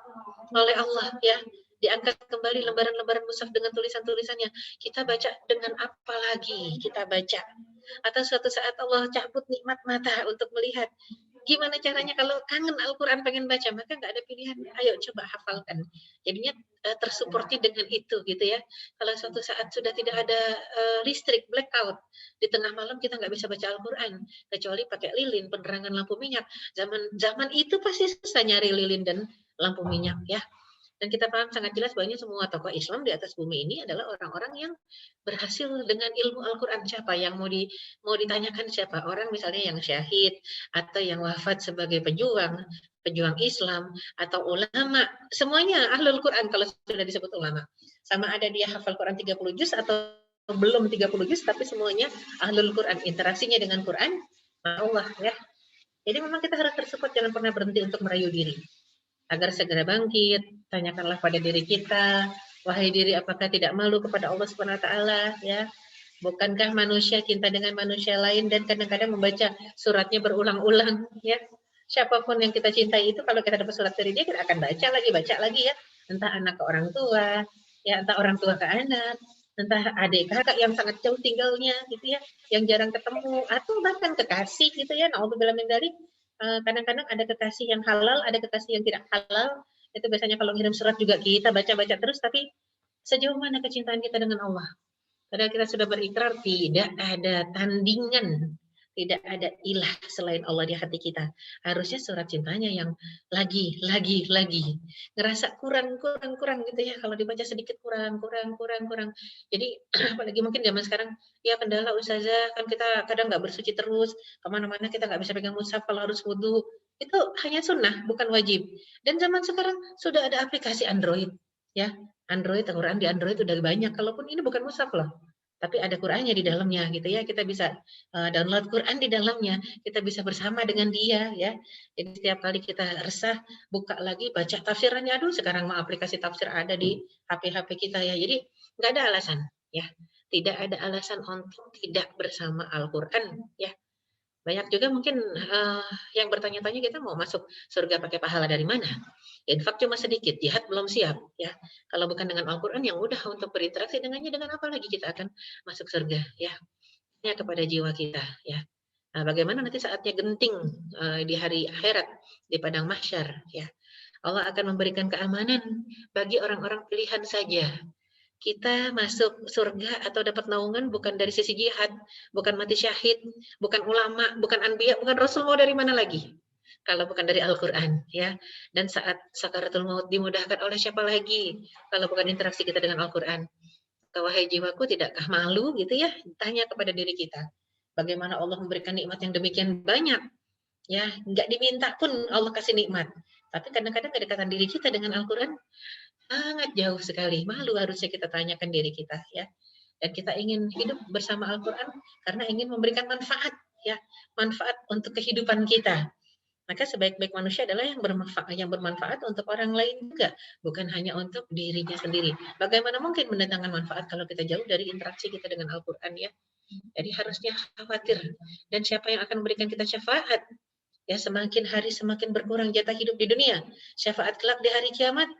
oleh Allah ya, diangkat kembali lembaran-lembaran mushaf dengan tulisan-tulisannya, kita baca dengan apa lagi kita baca? Atau suatu saat Allah cabut nikmat mata untuk melihat, gimana caranya kalau kangen Al-Quran pengen baca, maka nggak ada pilihan, ayo coba hafalkan. Jadinya tersuporti dengan itu gitu ya. Kalau suatu saat sudah tidak ada listrik, blackout, di tengah malam kita nggak bisa baca Al-Quran, kecuali pakai lilin, penerangan lampu minyak. Zaman itu pasti susah nyari lilin dan lampu minyak ya. Dan kita paham sangat jelas bahwa semua tokoh Islam di atas bumi ini adalah orang-orang yang berhasil dengan ilmu Al-Quran. Siapa yang mau ditanyakan siapa? Orang misalnya yang syahid atau yang wafat sebagai pejuang Islam atau ulama, semuanya ahlul Quran kalau sudah disebut ulama. Sama ada dia hafal Quran 30 juz atau belum 30 juz, tapi semuanya ahlul Quran. Interaksinya dengan Quran, Allah ya. Jadi memang kita harus tersupport, jangan pernah berhenti untuk merayu diri. Agar segera bangkit, tanyakanlah pada diri kita, wahai diri apakah tidak malu kepada Allah Subhanahu wa taala ya? Bukankah manusia cinta dengan manusia lain dan kadang-kadang membaca suratnya berulang-ulang ya? Siapapun yang kita cintai itu kalau kita dapat surat dari dia kita akan baca lagi ya. Entah anak ke orang tua, ya entah orang tua ke anak, entah adik kakak yang sangat jauh tinggalnya gitu ya, yang jarang ketemu, atau bahkan kekasih gitu ya. Na'udzubillah min dzalik. Kadang-kadang ada kekasih yang halal, ada kekasih yang tidak halal. Itu biasanya kalau ngirim surat juga kita baca-baca terus, tapi sejauh mana kecintaan kita dengan Allah? Padahal kita sudah berikrar tidak ada tandingan, tidak ada ilah selain Allah di hati kita. Harusnya surat cintanya yang lagi. Ngerasa kurang gitu ya. Kalau dibaca sedikit kurang. Jadi apalagi mungkin zaman sekarang, ya kendala Ustazah, kan kita kadang nggak bersuci terus, kemana-mana kita nggak bisa pegang mushaf kalau harus wudhu. Itu hanya sunnah, bukan wajib. Dan zaman sekarang sudah ada aplikasi Android. Ya, Android, Quran di Android udah banyak. Kalaupun ini bukan mushaf loh, tapi ada Qurannya di dalamnya gitu ya. Kita bisa download Quran di dalamnya. Kita bisa bersama dengan dia ya. Jadi setiap kali kita resah, buka lagi, baca tafsirannya. Aduh, sekarang mah aplikasi tafsir ada di HP kita ya. Jadi nggak ada alasan ya. Tidak ada alasan untuk tidak bersama Al-Quran ya. Banyak juga mungkin yang bertanya-tanya, kita mau masuk surga pakai pahala dari mana? Infak cuma sedikit, jihad belum siap ya. Kalau bukan dengan Al-Quran yang mudah untuk berinteraksi dengannya, dengan apa lagi kita akan masuk surga ya? Ya kepada jiwa kita ya. Nah, bagaimana nanti saatnya genting di hari akhirat di padang mahsyar ya. Allah akan memberikan keamanan bagi orang-orang pilihan saja. Kita masuk surga atau dapat naungan bukan dari sisi jihad, bukan mati syahid, bukan ulama, bukan anbiya, bukan rasul, mau dari mana lagi? Kalau bukan dari Al-Quran ya. Dan saat sakaratul maut dimudahkan oleh siapa lagi kalau bukan interaksi kita dengan Al-Quran? Wahai jiwaku, tidakkah malu gitu ya? Tanya kepada diri kita, bagaimana Allah memberikan nikmat yang demikian banyak ya, nggak diminta pun Allah kasih nikmat. Tapi kadang-kadang kedekatan diri kita dengan Al-Quran sangat jauh sekali. Malu harusnya kita tanyakan diri kita ya. Dan kita ingin hidup bersama Al-Quran karena ingin memberikan manfaat ya, manfaat untuk kehidupan kita. Maka sebaik-baik manusia adalah yang bermanfaat untuk orang lain juga, bukan hanya untuk dirinya sendiri. Bagaimana mungkin mendatangkan manfaat kalau kita jauh dari interaksi kita dengan Al-Quran ya? Jadi harusnya khawatir. Dan siapa yang akan memberikan kita syafaat? Ya, semakin hari semakin berkurang jatah hidup di dunia. Syafaat kelak di hari kiamat,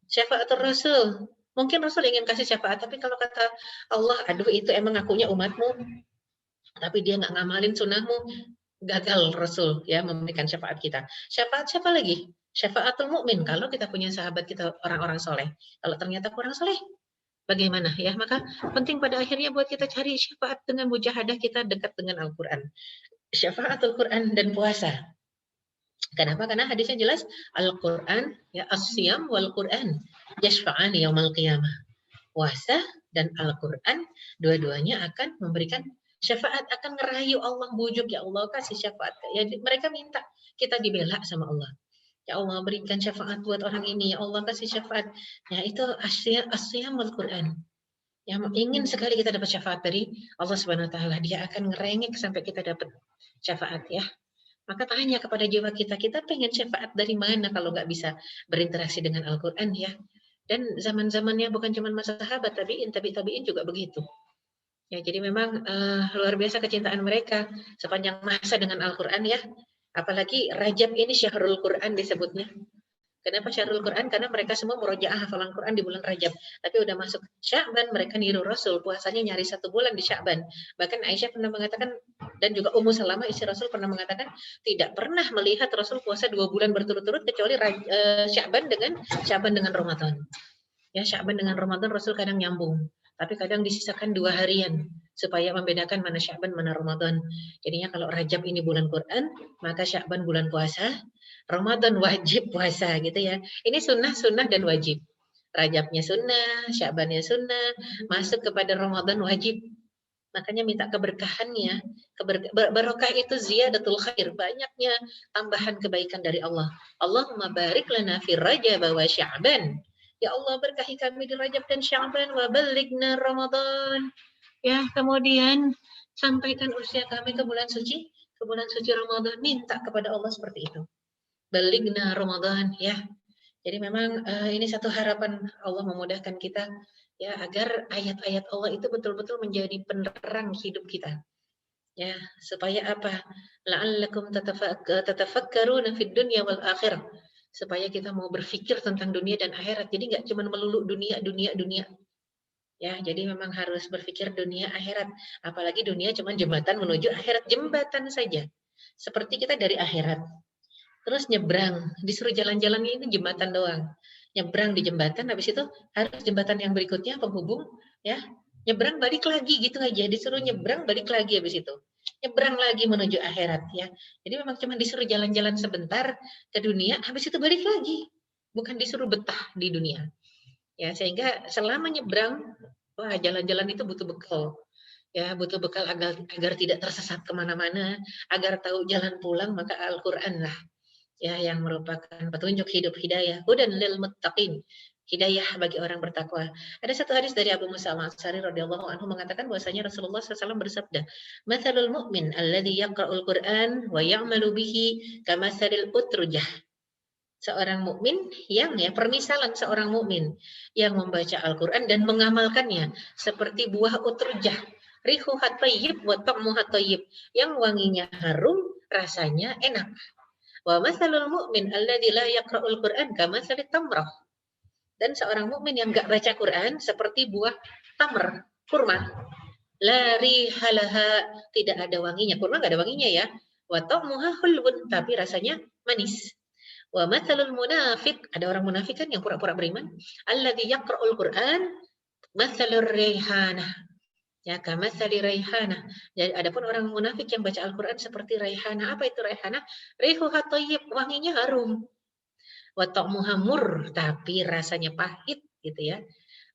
syafaatul Rasul. Mungkin Rasul ingin kasih syafaat, tapi kalau kata Allah, aduh itu emang akunya umatmu, tapi dia nggak ngamalin sunnahmu, gagal Rasul ya memberikan syafaat kita. Syafaat siapa lagi? Syafaatul mukmin. Kalau kita punya sahabat kita orang-orang soleh. Kalau ternyata kurang soleh, bagaimana ya? Maka penting pada akhirnya buat kita cari syafaat dengan mujahadah kita dekat dengan Al-Quran. Syafaatul Quran dan puasa. Kenapa? Karena hadisnya jelas Al-Quran ya as-siyam wal Quran yashfa'ani yaumal qiyamah. Puasa dan Al-Quran dua-duanya akan memberikan syafaat, akan ngerayu Allah, bujuk ya Allah kasih syafaat. Ya mereka minta kita dibela sama Allah. Ya Allah berikan syafaat buat orang ini, ya Allah kasih syafaat. Ya itu as-siyam wal Quran. Yang ingin sekali kita dapat syafaat dari Allah Subhanahu wa taala, dia akan ngerengek sampai kita dapat syafaat ya. Maka tanya kepada jiwa kita, kita pengen syafaat dari mana kalau nggak bisa berinteraksi dengan Al-Quran ya. Dan zaman-zamannya bukan cuma masa sahabat, tabi'in juga begitu. Ya, jadi memang luar biasa kecintaan mereka sepanjang masa dengan Al-Quran ya. Apalagi Rajab ini Syahrul Quran disebutnya. Kenapa Syahrul Quran? Karena mereka semua murojaah hafalan Quran di bulan Rajab. Tapi udah masuk Sya'ban, mereka niru Rasul. Puasanya nyari 1 bulan di Sya'ban. Bahkan Aisyah pernah mengatakan, dan juga Ummu Salamah istri Rasul pernah mengatakan, tidak pernah melihat Rasul puasa 2 bulan berturut-turut kecuali Sya'ban dengan Ramadan. Ya, Sya'ban dengan Ramadan Rasul kadang nyambung. Tapi kadang disisakan 2 harian supaya membedakan mana Sya'ban mana Ramadan. Jadinya kalau Rajab ini bulan Quran, maka Sya'ban bulan puasa, Ramadan wajib puasa gitu ya. Ini sunnah dan wajib. Rajabnya sunnah, Sya'bannya sunnah, masuk kepada Ramadan wajib. Makanya minta keberkahannya. Barokah itu ziyadatul khair, banyaknya tambahan kebaikan dari Allah. Allahumma barik lana fi Rajab wa Sya'ban. Ya Allah berkahi kami di Rajab dan Sya'ban wa balighna Ramadan. Ya, kemudian sampaikan usia kami ke bulan suci Ramadan, minta kepada Allah seperti itu. Balighna Ramadan ya. Jadi memang ini satu harapan Allah memudahkan kita ya agar ayat-ayat Allah itu betul-betul menjadi penerang hidup kita. Ya, supaya apa? La'allakum tatafakkaruna fid dunya wal akhirah. Supaya kita mau berpikir tentang dunia dan akhirat. Jadi nggak cuma melulu dunia. Ya, jadi memang harus berpikir dunia akhirat. Apalagi dunia cuma jembatan menuju akhirat, jembatan saja. Seperti kita dari akhirat. Terus nyebrang, disuruh jalan-jalan ini jembatan doang. Nyebrang di jembatan, habis itu harus jembatan yang berikutnya penghubung, ya. Nyebrang balik lagi gitu aja, disuruh nyebrang balik lagi habis itu. Nyebrang lagi menuju akhirat ya. Jadi memang cuma disuruh jalan-jalan sebentar ke dunia, habis itu balik lagi. Bukan disuruh betah di dunia. Ya, sehingga selama nyebrang, wah jalan-jalan itu butuh bekal. Ya, butuh bekal agar tidak tersesat kemana-mana, agar tahu jalan pulang, maka Al-Quran lah ya yang merupakan petunjuk hidup hidayah, hudan lil muttaqin, hidayah bagi orang bertakwa. Ada satu hadis dari Abu Musa al-Asy'ari radhiyallahu anhu mengatakan bahwasanya Rasulullah SAW bersabda, "Matsalul mu'min alladzi yaqra'ul Qur'an wa ya'malu bihi kamatsalil utrujah." Seorang mukmin yang permisalan seorang mukmin yang membaca Al-Qur'an dan mengamalkannya seperti buah utrujah, rihuhat thayyib wa ta'muhat thayyib, yang wanginya harum, rasanya enak. Wa matsalul mu'min alladzi la yaqra'ul Qur'an kamatsalit tamrah. Dan seorang mukmin yang enggak baca Quran seperti buah tamr, kurma. La rihalaha, tidak ada wanginya. Kurma enggak ada wanginya ya. Wa ta'muha hulbun, tapi rasanya manis. Wa matsalul munafiq, ada orang munafik kan yang pura-pura beriman, alladzi yaqra'ul Qur'an matsalur rihanah. Ya, kamatsali raihana. Jadi adapun orang munafik yang baca Al-Qur'an seperti raihana. Apa itu raihana? Rihuha thayyib, wanginya harum. Wa ta'muha murr, tapi rasanya pahit gitu ya.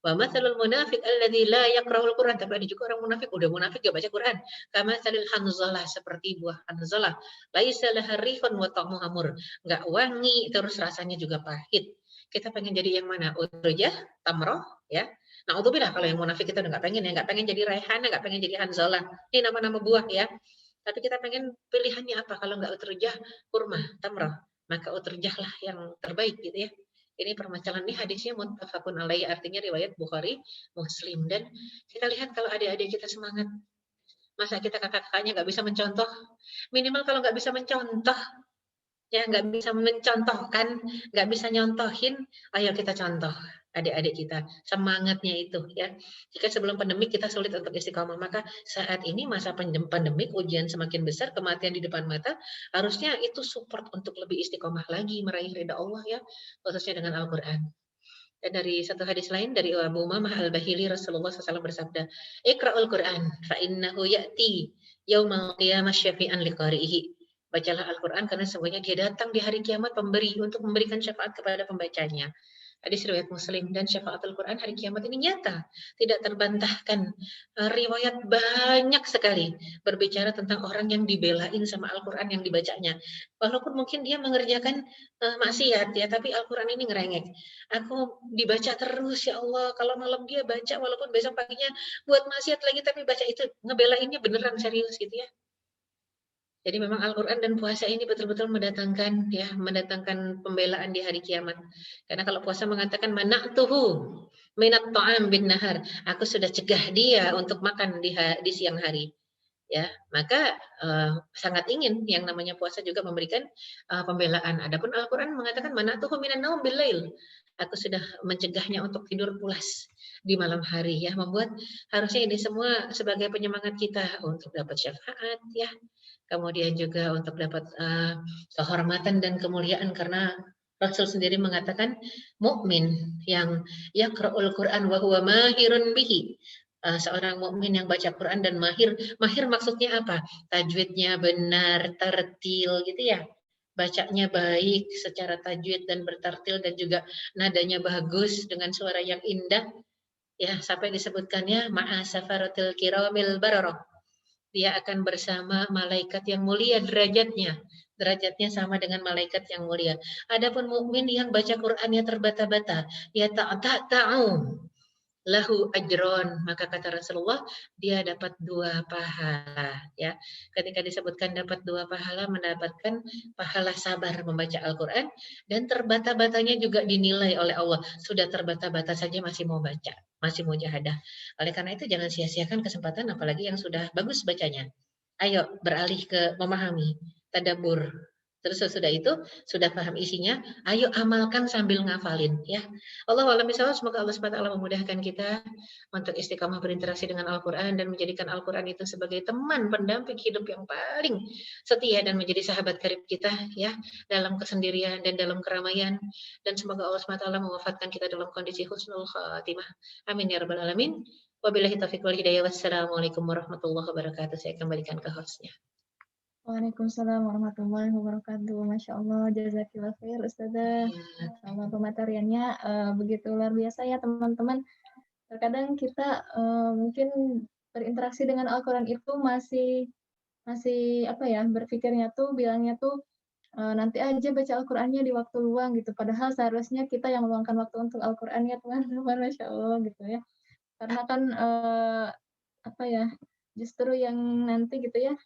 Wa matsalul munafiq alladzi la yaqra'ul Qur'an, tapi ada juga orang munafik, udah munafik enggak baca Quran. Kamatsalil hanzalah, seperti buah hanzalah. Laisa laha rihun wa ta'muha murr. Enggak wangi, terus rasanya juga pahit. Kita pengen jadi yang mana? Utrujah, tamroh, ya. Na'udzubillah kalau yang munafik kita udah nggak pengen jadi raihana, nggak pengen jadi hanzalah. Ini nama-nama buah ya. Tapi kita pengen pilihannya apa? Kalau nggak utrujah, kurma, tamrah. Maka utrujah lah yang terbaik gitu ya. Ini permasalahan ini hadisnya muttafaqun alaihi, artinya riwayat Bukhari, Muslim. Dan kita lihat kalau adik-adik kita semangat. Masa kita kakak-kakaknya nggak bisa mencontoh? Minimal kalau nggak bisa mencontoh, ya nggak bisa mencontohkan, nggak bisa nyontohin, ayo kita contoh adik-adik kita, semangatnya itu ya. Jika sebelum pandemik kita sulit untuk istiqomah, maka saat ini masa pandemik, ujian semakin besar, kematian di depan mata, harusnya itu support untuk lebih istiqomah lagi meraih ridha Allah ya, khususnya dengan Al-Quran. Dan dari satu hadis lain dari Abu Umamah Al-Bahili, Rasulullah SAW bersabda, Iqra'ul Quran, fa'innahu ya'ti yaumal qiyamah syafi'an liqari'ihi. Bacalah Al-Quran karena semuanya dia datang di hari kiamat pemberi untuk memberikan syafaat kepada pembacanya. Hadis riwayat Muslim. Dan syafaat Al-Quran hari kiamat ini nyata, tidak terbantahkan. Riwayat banyak sekali berbicara tentang orang yang dibelain sama Al-Quran yang dibacanya. Walaupun mungkin dia mengerjakan maksiat ya, tapi Al-Quran ini ngerengek. Aku dibaca terus ya Allah, kalau malam dia baca walaupun besok paginya buat maksiat lagi, tapi baca itu ngebelainnya beneran serius gitu ya. Jadi memang Al-Quran dan puasa ini betul-betul mendatangkan pembelaan di hari kiamat. Karena kalau puasa mengatakan mana'tuhu minat ta'am bin nahar, aku sudah cegah dia untuk makan di siang hari. Ya, maka sangat ingin yang namanya puasa juga memberikan pembelaan. Adapun Al-Quran mengatakan mana'tuhu minan naum bil lail. Aku sudah mencegahnya untuk tidur pulas di malam hari ya, membuat harusnya ini semua sebagai penyemangat kita untuk dapat syafaat ya. Kemudian juga untuk dapat kehormatan dan kemuliaan karena Rasul sendiri mengatakan mukmin yang yaqra'ul Quran wa huwa mahirun bihi. Seorang mukmin yang baca Quran dan mahir maksudnya apa? Tajwidnya benar, tartil gitu ya. Bacanya baik secara tajwid dan bertartil dan juga nadanya bagus dengan suara yang indah. Ya, sampai disebutkannya ma'a safaratil kiramil bararah. Dia akan bersama malaikat yang mulia derajatnya. Derajatnya sama dengan malaikat yang mulia. Adapun mukmin yang baca Qur'annya terbata-bata, ya ta'u lahu ajron, maka kata Rasulullah dia dapat 2 pahala ya. Ketika disebutkan dapat 2 pahala, mendapatkan pahala sabar membaca Al-Qur'an dan terbata-batanya juga dinilai oleh Allah. Sudah terbata-bata saja masih mau baca, masih mau jahadah. Oleh karena itu jangan sia-siakan kesempatan apalagi yang sudah bagus bacanya. Ayo beralih ke memahami, tadabbur. Terus sesudah itu sudah paham isinya, ayo amalkan sambil ngafalin ya. Allah a'lam bishawab, semoga Allah SWT memudahkan kita untuk istiqamah berinteraksi dengan Al-Quran dan menjadikan Al-Quran itu sebagai teman pendamping hidup yang paling setia dan menjadi sahabat karib kita ya dalam kesendirian dan dalam keramaian, dan semoga Allah SWT mewafatkan kita dalam kondisi husnul khatimah. Amin ya rabbal alamin. Wabillahi taufiq wal hidayah. Wassalamualaikum warahmatullahi wabarakatuh. Saya kembalikan ke hostnya. Waalaikumsalam warahmatullahi wabarakatuh. Masya Allah, jazakillah khair Ustazah. Sama pemateriannya begitu luar biasa ya teman-teman. Terkadang kita mungkin berinteraksi dengan Al-Quran itu masih apa ya, berpikirnya tuh bilangnya tuh nanti aja baca Al-Qurannya di waktu luang gitu. Padahal seharusnya kita yang meluangkan waktu untuk Al-Quran ya teman-teman, Masya Allah gitu ya. Karena kan apa ya, justru yang nanti gitu ya,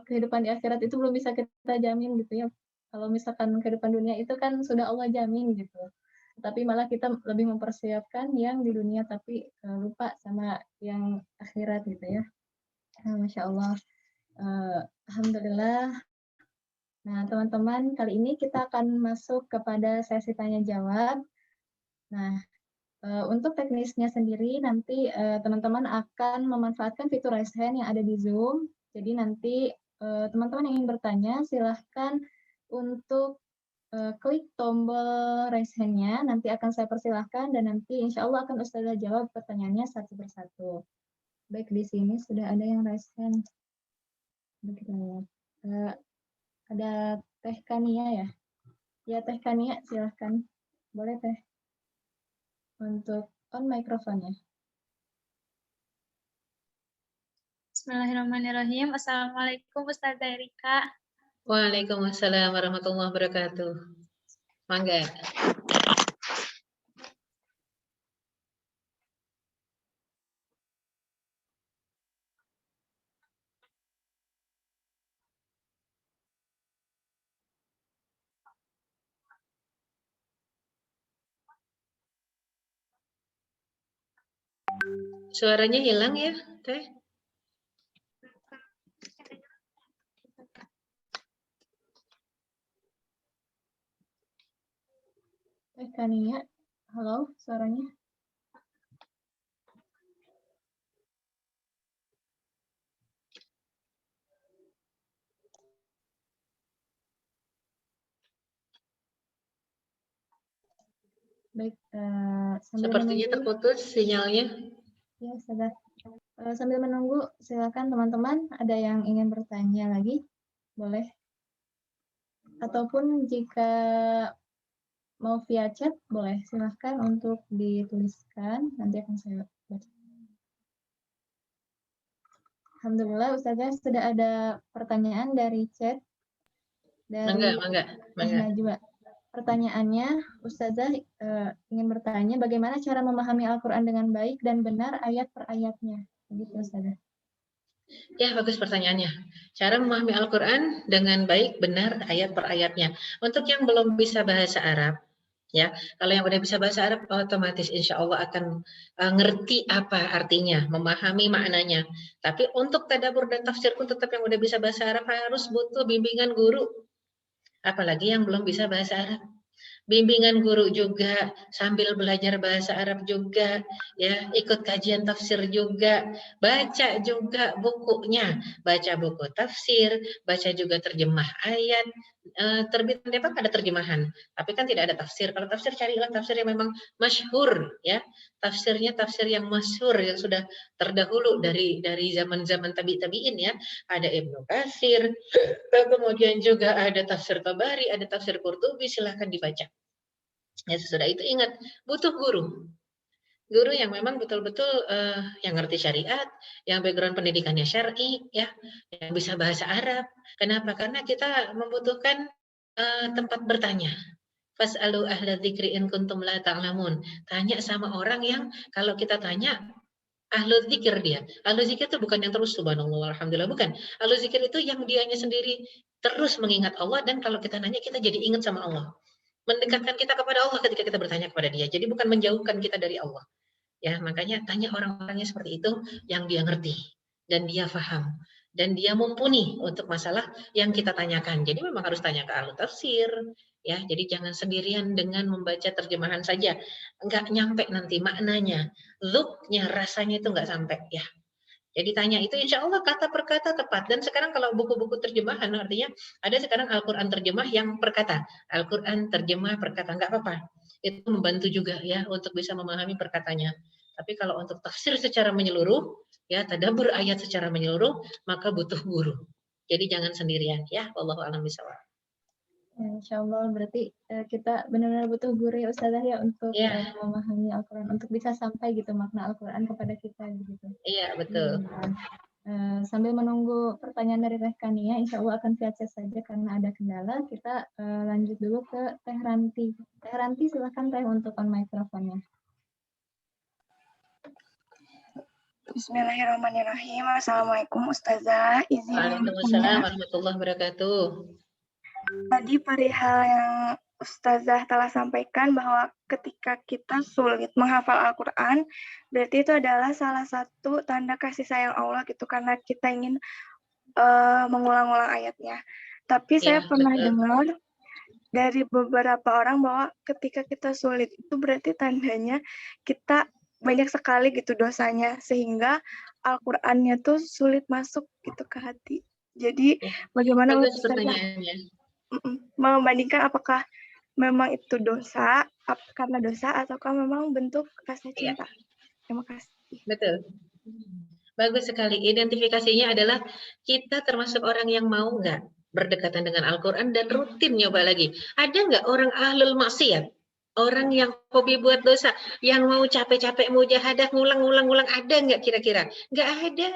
kehidupan di akhirat itu belum bisa kita jamin gitu ya. Kalau misalkan kehidupan dunia itu kan sudah Allah jamin gitu. Tapi malah kita lebih mempersiapkan yang di dunia tapi lupa sama yang akhirat gitu ya. Masya Allah. Alhamdulillah. Nah, teman-teman, kali ini kita akan masuk kepada sesi tanya jawab. Nah, untuk teknisnya sendiri nanti teman-teman akan memanfaatkan fitur raise hand yang ada di Zoom. Jadi nanti teman-teman yang ingin bertanya silahkan untuk klik tombol raise hand-nya, nanti akan saya persilahkan dan nanti insya Allah akan Ustazah jawab pertanyaannya satu persatu. Baik, di sini sudah ada yang raise hand. Kita lihat. Ada Teh Kania ya? Ya, Teh Kania silahkan. Boleh Teh. Untuk on mikrofonnya. Bismillahirrahmanirrahim. Assalamualaikum Ustazah Erika. Waalaikumsalam warahmatullahi wabarakatuh. Mangga. Suaranya hilang ya, Teh? Kania, halo, suaranya. Baik, sambil Sepertinya menunggu, terputus sinyalnya. ya sudah. Sambil menunggu, silakan teman-teman, ada yang ingin bertanya lagi, boleh. Ataupun jika mau via chat, boleh. Silahkan untuk dituliskan, nanti akan saya baca. Alhamdulillah, Ustazah sudah ada pertanyaan dari chat. Dari Mangga. Najwa. Pertanyaannya, Ustazah ingin bertanya, bagaimana cara memahami Al-Quran dengan baik dan benar ayat per ayatnya? Begitu, Ustazah. Ya, bagus pertanyaannya. Cara memahami Al-Quran dengan baik, benar, ayat per ayatnya. Untuk yang belum bisa bahasa Arab, ya, kalau yang udah bisa bahasa Arab, otomatis insya Allah akan ngerti apa artinya, memahami maknanya. Tapi untuk tadabbur dan tafsir pun tetap yang udah bisa bahasa Arab harus butuh bimbingan guru. Apalagi yang belum bisa bahasa Arab. Bimbingan guru juga, sambil belajar bahasa Arab juga, ya, ikut kajian tafsir juga, baca juga bukunya, baca buku tafsir, baca juga terjemah ayat, terbitan Depak ada terjemahan, tapi kan tidak ada tafsir. Kalau tafsir carilah tafsir yang memang masyhur, ya, tafsirnya tafsir yang masyhur yang sudah terdahulu dari zaman-zaman tabi'in, ya, ada Ibnu Katsir, kemudian juga ada tafsir Tabari, ada tafsir Qurtubi, silahkan dibaca. Ya, sesudah itu ingat, butuh guru. Guru yang memang betul-betul yang ngerti syariat, yang background pendidikannya syar'i, ya, yang bisa bahasa Arab. Kenapa? Karena kita membutuhkan tempat bertanya. Fas'alu ahla dzikri in kuntum la ta'lamun. Tanya sama orang yang kalau kita tanya ahlu dzikir dia. Ahlu dzikir itu bukan yang terus subhanallah alhamdulillah, bukan. Ahlu dzikir itu yang dianya sendiri terus mengingat Allah, dan kalau kita nanya kita jadi ingat sama Allah. Mendekatkan kita kepada Allah ketika kita bertanya kepada Dia. Jadi bukan menjauhkan kita dari Allah. Ya, makanya tanya orang-orangnya seperti itu yang dia ngerti dan dia paham dan dia mumpuni untuk masalah yang kita tanyakan. Jadi memang harus tanya ke ahli tafsir, ya. Jadi jangan sendirian dengan membaca terjemahan saja, enggak nyampe nanti maknanya, look-nya, rasanya itu enggak sampai, ya. Jadi tanya itu insya Allah kata per kata tepat. Dan sekarang kalau buku-buku terjemahan, artinya ada sekarang Al-Quran terjemah yang per kata. Al-Quran terjemah per kata, nggak apa-apa. Itu membantu juga ya untuk bisa memahami perkatanya. Tapi kalau untuk tafsir secara menyeluruh, ya tadabbur ayat secara menyeluruh, maka butuh guru. Jadi jangan sendirian ya. Wallahu a'lam bishawab. Insya Allah berarti kita benar-benar butuh guru ya Ustazah ya untuk memahami Al-Quran, untuk bisa sampai gitu makna Al-Quran kepada kita gitu. Iya, betul. Sambil menunggu pertanyaan dari Teh Kania, insya Allah akan via chat saja karena ada kendala. Kita lanjut dulu ke Teh Ranti. Teh Ranti silakan Teh untuk on microphone-nya. Bismillahirrahmanirrahim. Assalamualaikum Ustazah. Waalaikumsalam warahmatullahi wabarakatuh. Tadi perihal yang Ustazah telah sampaikan bahwa ketika kita sulit menghafal Al-Quran, berarti itu adalah salah satu tanda kasih sayang Allah gitu, karena kita ingin mengulang-ulang ayatnya. Tapi saya pernah dengar dari beberapa orang bahwa ketika kita sulit itu berarti tandanya kita banyak sekali gitu dosanya, sehingga Al-Qur'annya tuh sulit masuk gitu ke hati. Jadi bagaimana Ustazah membandingkan apakah memang itu dosa karena dosa ataukah memang bentuk rasa cinta? Terima kasih. Betul. Bagus sekali. Identifikasinya adalah kita termasuk orang yang mau nggak berdekatan dengan Al-Quran dan rutin nyoba lagi. Ada nggak orang ahlul maksiat? Orang yang hobi buat dosa, yang mau capek-capek mujahadah, ngulang-ngulang, ada nggak kira-kira? Nggak ada.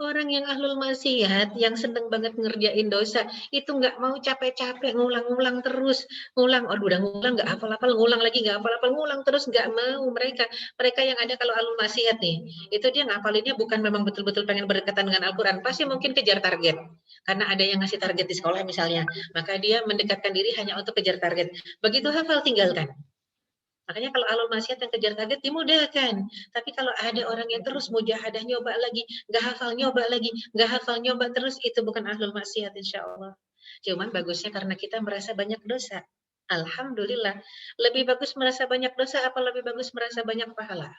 Orang yang ahlul maksiat, yang seneng banget ngerjain dosa, itu nggak mau capek-capek, ngulang-ngulang terus. Ngulang, udah ngulang, nggak hafal-hafal, ngulang lagi, nggak hafal-hafal, ngulang terus, nggak mau mereka. Mereka yang ada kalau ahlul maksiat nih, itu dia ngapalinnya bukan memang betul-betul pengen berdekatan dengan Al-Quran, pasti mungkin kejar target. Karena ada yang ngasih target di sekolah misalnya, maka dia mendekatkan diri hanya untuk kejar target. Begitu hafal, tinggalkan. Makanya kalau ahlul maksiat yang kejar target dimudahkan. Tapi kalau ada orang yang terus mujahadah nyoba lagi, nggak hafal nyoba lagi, nggak hafal nyoba terus, itu bukan ahlul maksiat insya Allah. Cuman bagusnya karena kita merasa banyak dosa. Alhamdulillah. Lebih bagus merasa banyak dosa apa lebih bagus merasa banyak pahala?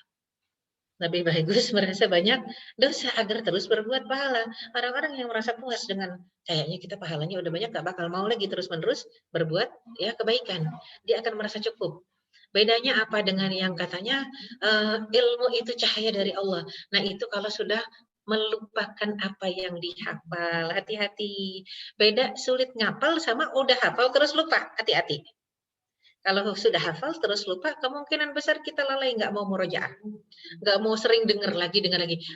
Lebih bagus merasa banyak dosa agar terus berbuat pahala. Orang-orang yang merasa puas dengan kayaknya kita pahalanya udah banyak, gak bakal mau lagi terus-menerus berbuat ya kebaikan. Dia akan merasa cukup. Bedanya apa dengan yang katanya ilmu itu cahaya dari Allah. Nah itu kalau sudah melupakan apa yang dihafal, hati-hati. Beda sulit ngapal sama udah hafal terus lupa, hati-hati. Kalau sudah hafal terus lupa, kemungkinan besar kita lalai, nggak mau murojaah, nggak mau sering dengar lagi.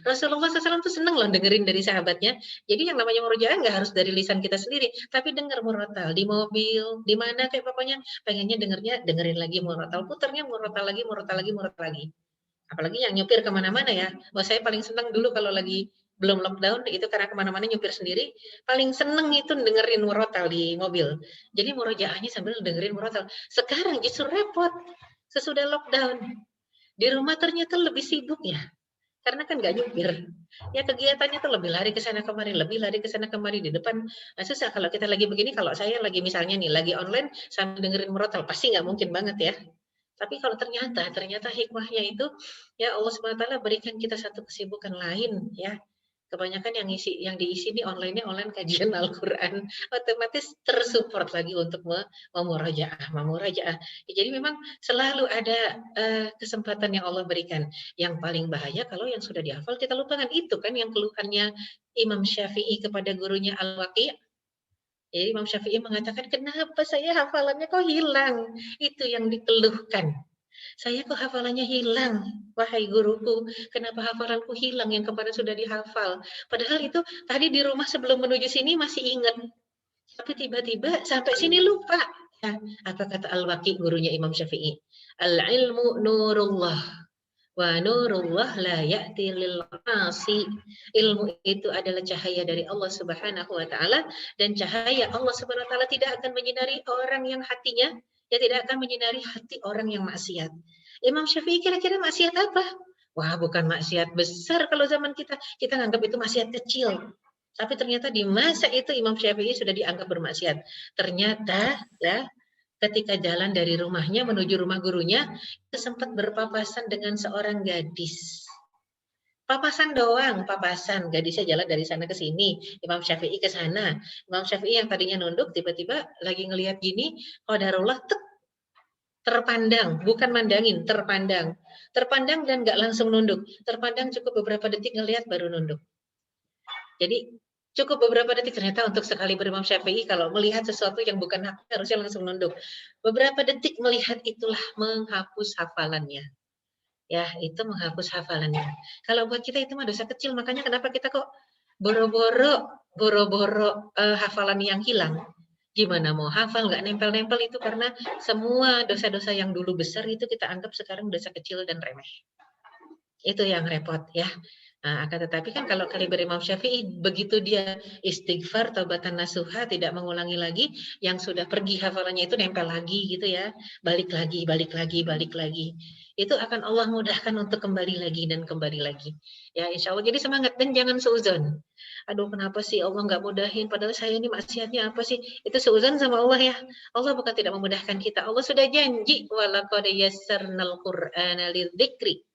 Rasulullah SAW tuh seneng loh dengerin dari sahabatnya. Jadi yang namanya murojaah nggak harus dari lisan kita sendiri, tapi dengar murotal di mobil, di mana kayak pokoknya pengennya dengerin lagi murotal, puternya murotal lagi. Apalagi yang nyupir kemana-mana ya. Wah saya paling seneng dulu kalau lagi belum lockdown itu karena kemana-mana nyupir sendiri, paling seneng itu dengerin murotal di mobil. Jadi murojaahnya sambil dengerin murotal. Sekarang justru repot sesudah lockdown. Di rumah ternyata lebih sibuk ya. Karena kan nggak nyupir. Ya kegiatannya tuh lebih lari ke sana kemari di depan. Nah, susah kalau kita lagi begini, kalau saya lagi misalnya nih lagi online sambil dengerin murotal pasti nggak mungkin banget ya. Tapi kalau ternyata hikmahnya itu ya Allah SWT berikan kita satu kesibukan lain ya. Kebanyakan yang diisi nih online kajian Al-Qur'an, otomatis tersupport lagi untuk memurojaah. Ya, jadi memang selalu ada kesempatan yang Allah berikan. Yang paling bahaya kalau yang sudah dihafal kita lupakan, itu kan yang keluhannya Imam Syafi'i kepada gurunya Al-Waqi'. Jadi Imam Syafi'i mengatakan, kenapa saya hafalannya kok hilang? Itu yang dikeluhkan. Saya kok hafalannya hilang, wahai guruku. Kenapa hafalanku hilang yang kemarin sudah dihafal? Padahal itu tadi di rumah sebelum menuju sini masih ingat. Tapi tiba-tiba sampai sini lupa. Ya, apa kata Al-Waqi' gurunya Imam Syafi'i? Al-ilmu nurullah. Wa nurullah la ya'ti lil 'asi. Ilmu itu adalah cahaya dari Allah Subhanahu wa taala, dan cahaya Allah Subhanahu wa taala tidak akan menyinari orang yang hatinya, ya tidak akan menyinari hati orang yang maksiat. Imam Syafi'i kira-kira maksiat apa? Wah, bukan maksiat besar kalau zaman kita. Kita anggap itu maksiat kecil. Tapi ternyata di masa itu Imam Syafi'i sudah dianggap bermaksiat. Ternyata ya ketika jalan dari rumahnya menuju rumah gurunya, sempat berpapasan dengan seorang gadis. Papasan doang, gadisnya jalan dari sana ke sini, Imam Syafi'i ke sana. Imam Syafi'i yang tadinya nunduk, tiba-tiba lagi ngelihat gini, qadarullah terpandang, bukan mandangin, terpandang dan nggak langsung nunduk, terpandang cukup beberapa detik ngelihat baru nunduk. Jadi cukup beberapa detik, ternyata untuk sekali berimam Syafi'i kalau melihat sesuatu yang bukan hak harusnya langsung nunduk. Beberapa detik melihat itulah menghapus hafalannya. Ya, itu menghapus hafalannya. Kalau buat kita itu mah dosa kecil, makanya kenapa kita kok boro-boro hafalan yang hilang. Gimana mau hafal nggak nempel-nempel, itu karena semua dosa-dosa yang dulu besar itu kita anggap sekarang dosa kecil dan remeh. Itu yang repot ya. Nah, akan tetapi kan kalau kaliber Imam Syafi'i, begitu dia istighfar, taubatan nasuha, tidak mengulangi lagi, yang sudah pergi hafalannya itu nempel lagi gitu ya, balik lagi. Itu akan Allah mudahkan untuk kembali lagi dan kembali lagi. Ya insya Allah, jadi semangat dan jangan seuzon. Aduh kenapa sih Allah nggak mudahin, padahal saya ini maksiatnya apa sih? Itu seuzon sama Allah ya. Allah bukan tidak memudahkan kita, Allah sudah janji, walaqad yassarnal Qur'ana lidzikri.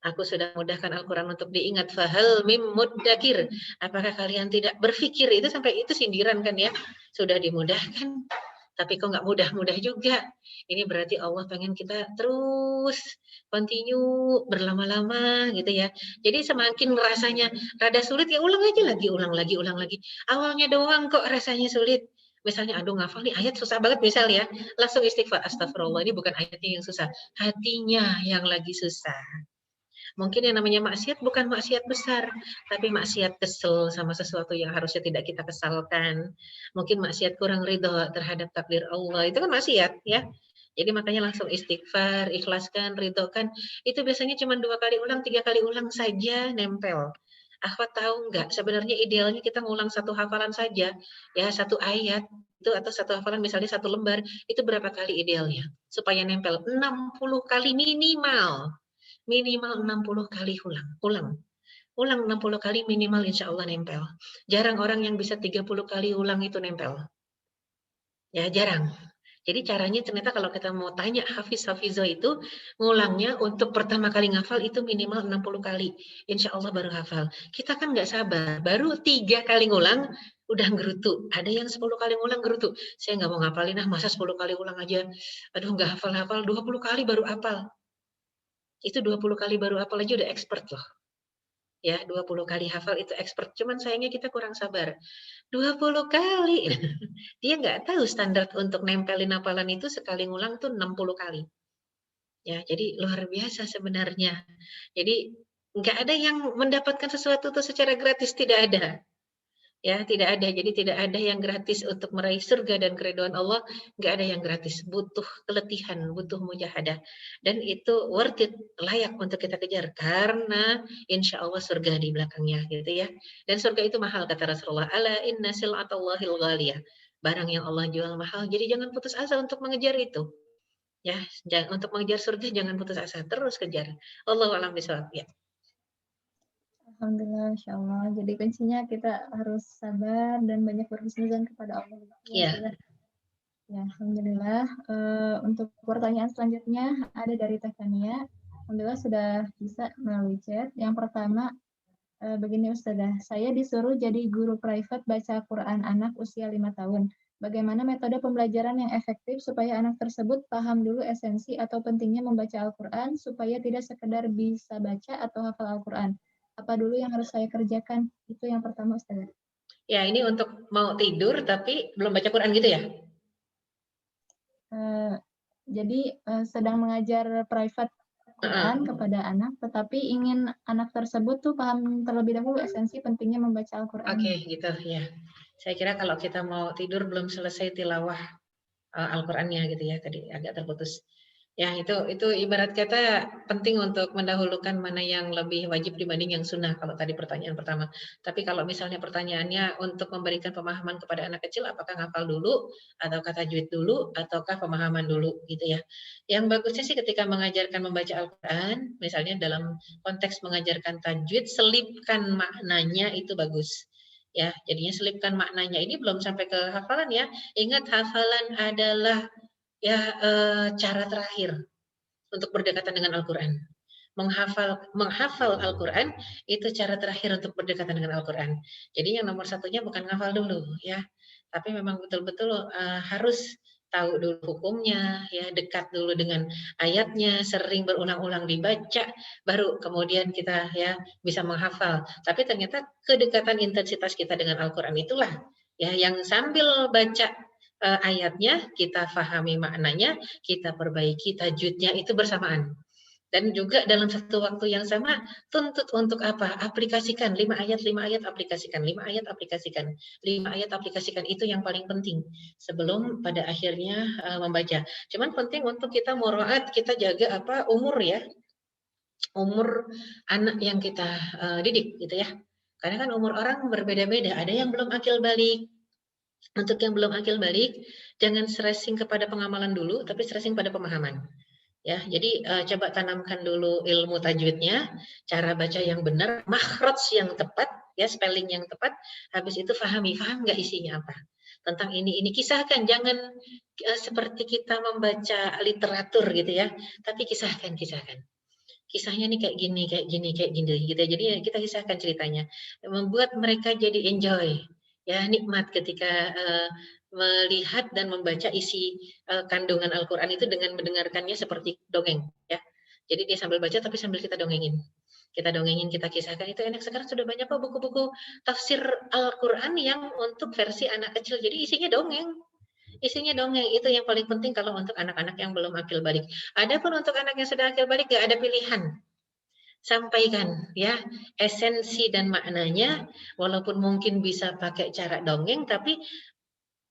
Aku sudah mudahkan Al-Quran untuk diingat. Fahal mim muddakir. Apakah kalian tidak berpikir? Itu sampai itu sindiran kan ya. Sudah dimudahkan, tapi kok nggak mudah-mudah juga. Ini berarti Allah pengen kita terus continue berlama-lama gitu ya. Jadi semakin rasanya rada sulit, ya ulang lagi. Awalnya doang kok rasanya sulit. Misalnya, aduh ngafal nih ayat susah banget misalnya, langsung istighfar. Astagfirullah, ini bukan ayatnya yang susah, hatinya yang lagi susah. Mungkin yang namanya maksiat bukan maksiat besar, tapi maksiat kesel sama sesuatu yang harusnya tidak kita kesalkan. Mungkin maksiat kurang ridho terhadap takdir Allah, itu kan maksiat ya. Jadi makanya langsung istighfar, ikhlaskan, ridhokan. Itu biasanya cuma 2 kali ulang, 3 kali ulang saja nempel. Akhwat tahu nggak, sebenarnya idealnya kita ngulang satu hafalan saja, ya satu ayat itu atau satu hafalan misalnya satu lembar, itu berapa kali idealnya? Supaya nempel 60 kali minimal. Minimal 60 kali ulang. Ulang 60 kali minimal insya Allah nempel. Jarang orang yang bisa 30 kali ulang itu nempel. Ya, jarang. Jadi caranya ternyata kalau kita mau tanya hafiz-hafizo itu, ngulangnya untuk pertama kali ngafal itu minimal 60 kali. Insya Allah baru hafal. Kita kan nggak sabar, baru 3 kali ngulang, udah gerutu. Ada yang 10 kali ngulang gerutu. Saya nggak mau ngapalin, masa 10 kali ulang aja. Aduh, nggak hafal-hafal, 20 kali baru hafal. Itu 20 kali baru hafal aja udah expert loh. Ya, 20 kali hafal itu expert. Cuman sayangnya kita kurang sabar. 20 kali. Dia nggak tahu standar untuk nempelin hafalan itu sekali ngulang tuh 60 kali. Ya, jadi luar biasa sebenarnya. Jadi nggak ada yang mendapatkan sesuatu itu secara gratis, tidak ada. Ya, tidak ada. Jadi tidak ada yang gratis untuk meraih surga dan keridhaan Allah. Nggak ada yang gratis. Butuh keletihan, butuh mujahadah. Dan itu worth it, layak untuk kita kejar. Karena insya Allah surga di belakangnya, gitu ya. Dan surga itu mahal, kata Rasulullah. Ala inna sil'atallahil ghaliyah. Barang yang Allah jual mahal. Jadi jangan putus asa untuk mengejar itu. Ya, untuk mengejar surga jangan putus asa. Terus kejar. Allahu a'lam bishawab. Ya. Alhamdulillah, Insya Allah. Jadi kuncinya kita harus sabar dan banyak berhusnuzan kepada Allah. Ya. Ya, Alhamdulillah. Untuk pertanyaan selanjutnya ada dari Teh Tania. Alhamdulillah sudah bisa melalui chat. Yang pertama, begini Ustazah, saya disuruh jadi guru private baca Quran anak usia 5 tahun. Bagaimana metode pembelajaran yang efektif supaya anak tersebut paham dulu esensi atau pentingnya membaca Al-Quran supaya tidak sekedar bisa baca atau hafal Al-Quran? Apa dulu yang harus saya kerjakan? Itu yang pertama, Ustazah. Ya, ini untuk mau tidur tapi belum baca Quran gitu ya? Jadi sedang mengajar private Quran kepada anak, tetapi ingin anak tersebut tuh paham terlebih dahulu esensi pentingnya membaca Al-Quran. Oke, gitu ya. Saya kira kalau kita mau tidur belum selesai tilawah Al-Qur'annya gitu ya, tadi agak terputus. Ya, itu ibarat kata penting untuk mendahulukan mana yang lebih wajib dibanding yang sunnah kalau tadi pertanyaan pertama. Tapi kalau misalnya pertanyaannya untuk memberikan pemahaman kepada anak kecil, apakah ngafal dulu, ataukah tajwid dulu, ataukah pemahaman dulu gitu ya. Yang bagusnya sih ketika mengajarkan membaca Al-Qur'an, misalnya dalam konteks mengajarkan tajwid, selipkan maknanya itu bagus. Ya, jadinya selipkan maknanya. Ini belum sampai ke hafalan ya. Ingat hafalan adalah ya cara terakhir untuk berdekatan dengan Al-Quran. Menghafal Al-Quran itu cara terakhir untuk berdekatan dengan Al-Quran. Jadi yang nomor satunya bukan ngafal dulu ya, tapi memang betul-betul harus tahu dulu hukumnya, ya dekat dulu dengan ayatnya, sering berulang-ulang dibaca, baru kemudian kita ya bisa menghafal. Tapi ternyata kedekatan intensitas kita dengan Al-Quran itulah ya yang sambil baca ayatnya, kita pahami maknanya, kita perbaiki tajwidnya itu bersamaan. Dan juga dalam satu waktu yang sama, tuntut untuk apa? Aplikasikan 5 ayat, aplikasikan, 5 ayat, aplikasikan. 5 ayat, aplikasikan, itu yang paling penting sebelum pada akhirnya membaca. Cuman penting untuk kita muraat, kita jaga apa umur ya, umur anak yang kita didik gitu ya. Karena kan umur orang berbeda-beda, ada yang belum akil balik. Untuk yang belum akil balik, jangan stressing kepada pengamalan dulu, tapi stressing pada pemahaman. Ya, jadi coba tanamkan dulu ilmu tajwidnya, cara baca yang benar, makhraj yang tepat, ya spelling yang tepat. Habis itu paham nggak isinya apa. Tentang ini kisahkan, jangan seperti kita membaca literatur gitu ya, tapi kisahkan. Kisahnya nih kayak gini gitu. Jadi kita kisahkan ceritanya, membuat mereka jadi enjoy. Ya, nikmat ketika melihat dan membaca isi kandungan Al-Quran itu dengan mendengarkannya seperti dongeng. Ya, jadi dia sambil baca tapi sambil kita dongengin. Kita dongengin, kita kisahkan, itu enak. Sekarang sudah banyak kok buku-buku tafsir Al-Quran yang untuk versi anak kecil. Jadi isinya dongeng. Itu yang paling penting kalau untuk anak-anak yang belum akil balik. Adapun untuk anak yang sudah akil balik, gak ada pilihan. Sampaikan ya esensi dan maknanya, walaupun mungkin bisa pakai cara dongeng, tapi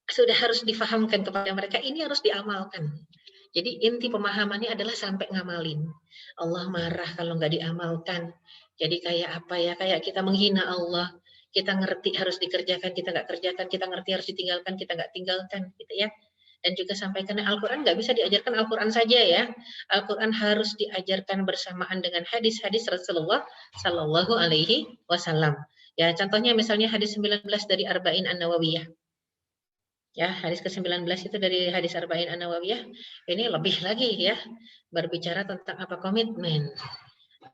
sudah harus difahamkan kepada mereka, ini harus diamalkan. Jadi inti pemahamannya adalah sampai ngamalin. Allah marah kalau nggak diamalkan. Jadi kayak apa ya? Kayak kita menghina Allah. Kita ngerti harus dikerjakan, kita nggak kerjakan. Kita ngerti harus ditinggalkan, kita nggak tinggalkan, gitu ya. Dan juga sampaikan Al-Quran nggak bisa diajarkan Al-Quran saja ya. Al-Quran harus diajarkan bersamaan dengan hadis-hadis Rasulullah Sallallahu Alaihi Wasallam. Ya, contohnya misalnya hadis 19 dari Arba'in An-Nawawiyah. Ya, hadis ke-19 itu dari hadis Arba'in An-Nawawiyah. Ini lebih lagi ya, berbicara tentang apa? Komitmen.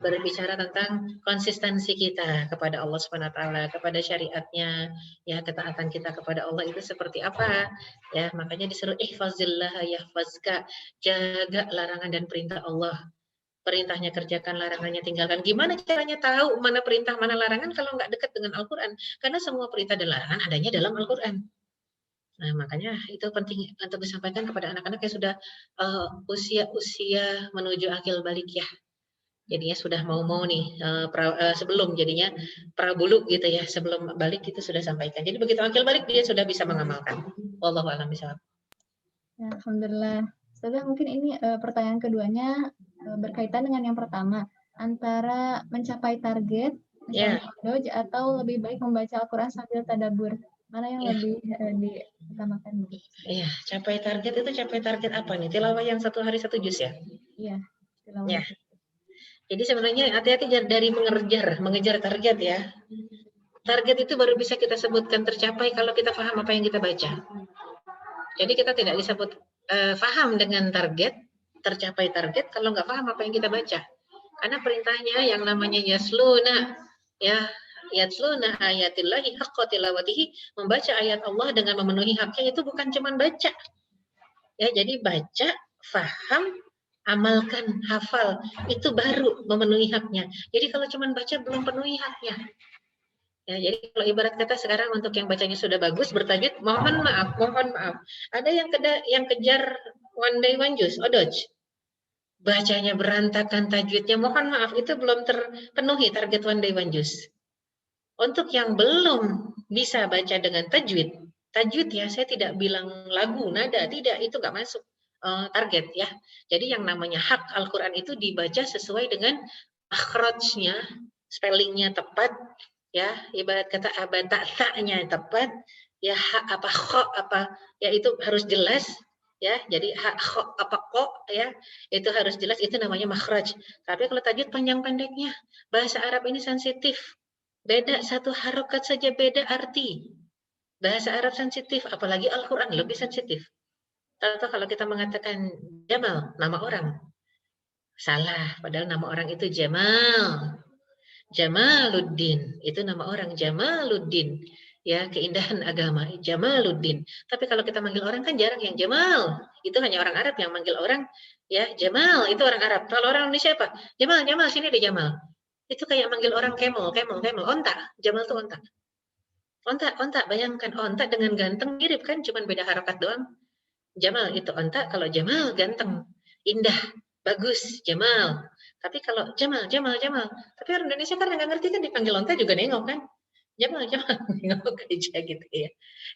Berbicara tentang konsistensi kita kepada Allah Subhanahu wa taala, kepada syariatnya, ya ketaatan kita kepada Allah itu seperti apa? Ya, makanya disuruh ihfazillah yahfazka, jaga larangan dan perintah Allah. Perintahnya kerjakan, larangannya tinggalkan. Gimana caranya tahu mana perintah, mana larangan kalau nggak dekat dengan Al-Qur'an? Karena semua perintah dan larangan adanya dalam Al-Qur'an. Nah, makanya itu penting untuk disampaikan kepada anak-anak yang sudah usia-usia menuju akil balik ya. Jadinya sudah mau nih sebelum jadinya prabulu gitu ya, sebelum balik itu sudah sampaikan. Jadi begitu akil balik dia sudah bisa mengamalkan. Wallahu a'lam bishawab. Ya, alhamdulillah. Ustazah, mungkin ini pertanyaan keduanya berkaitan dengan yang pertama, antara mencapai target misalnya doj atau lebih baik membaca Al-Qur'an sambil tadabbur. Mana yang lebih diutamakan? Iya, capai target apa nih? Tilawah yang 1 hari 1 juz ya? Iya, tilawah. Ya. Jadi sebenarnya hati-hati dari mengejar target ya. Target itu baru bisa kita sebutkan tercapai kalau kita paham apa yang kita baca. Jadi kita tidak disebut paham dengan target, tercapai target kalau nggak paham apa yang kita baca. Karena perintahnya yang namanya yasluna, ya yasluna ayatillahi haqqa tilawatihi, membaca ayat Allah dengan memenuhi haknya itu bukan cuma baca. Ya, jadi baca, faham, amalkan, hafal, itu baru memenuhi haknya. Jadi kalau cuma baca belum penuhi haknya. Ya, jadi kalau ibarat kata sekarang untuk yang bacanya sudah bagus bertajwid, mohon maaf. Ada yang kejar one day one juz, odoj. Bacanya berantakan tajwidnya, mohon maaf, itu belum terpenuhi target one day one juz. Untuk yang belum bisa baca dengan tajwid ya saya tidak bilang lagu, nada, tidak, itu nggak masuk target ya. Jadi yang namanya hak Al-Quran itu dibaca sesuai dengan akhrajnya, spellingnya tepat, ya ibarat kata abataknya tepat, ya hak apa kho apa, ya itu harus jelas, ya. Jadi hak kho apa kho, ya itu harus jelas, itu namanya makhraj. Tapi kalau tajwid panjang pendeknya, bahasa Arab ini sensitif, beda satu harokat saja beda arti. Bahasa Arab sensitif, apalagi Al-Quran lebih sensitif. Contoh kalau kita mengatakan Jamal, nama orang. Salah, padahal nama orang itu Jamal. Jamaluddin, itu nama orang Jamaluddin. Ya, keindahan agama, Jamaluddin. Tapi kalau kita manggil orang kan jarang yang Jamal. Itu hanya orang Arab yang manggil orang, ya Jamal, itu orang Arab. Kalau orang Indonesia apa? Jamal, sini ada Jamal. Itu kayak manggil orang camel, onta. Jamal itu onta. Onta, bayangkan onta dengan ganteng mirip kan, cuman beda harokat doang. Jamal itu onta, kalau Jamal ganteng, indah, bagus, Jamal. Tapi kalau Jamal. Tapi orang Indonesia kan nggak ngerti kan, dipanggil onta juga nengok kan. Jamal, nengok aja gitu ya.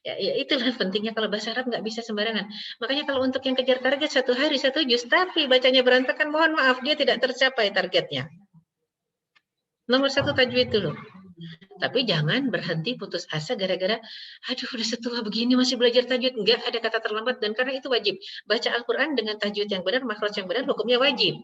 Ya itulah pentingnya kalau bahasa Arab nggak bisa sembarangan. Makanya kalau untuk yang kejar target 1 hari 1 juz, tapi bacanya berantakan, mohon maaf, dia tidak tercapai targetnya. Nomor 1 tajwid dulu. Tapi jangan berhenti putus asa gara-gara, aduh udah setua begini masih belajar tajwid. Enggak ada kata terlambat, dan karena itu wajib. Baca Al-Quran dengan tajwid yang benar, makhraj yang benar, hukumnya wajib.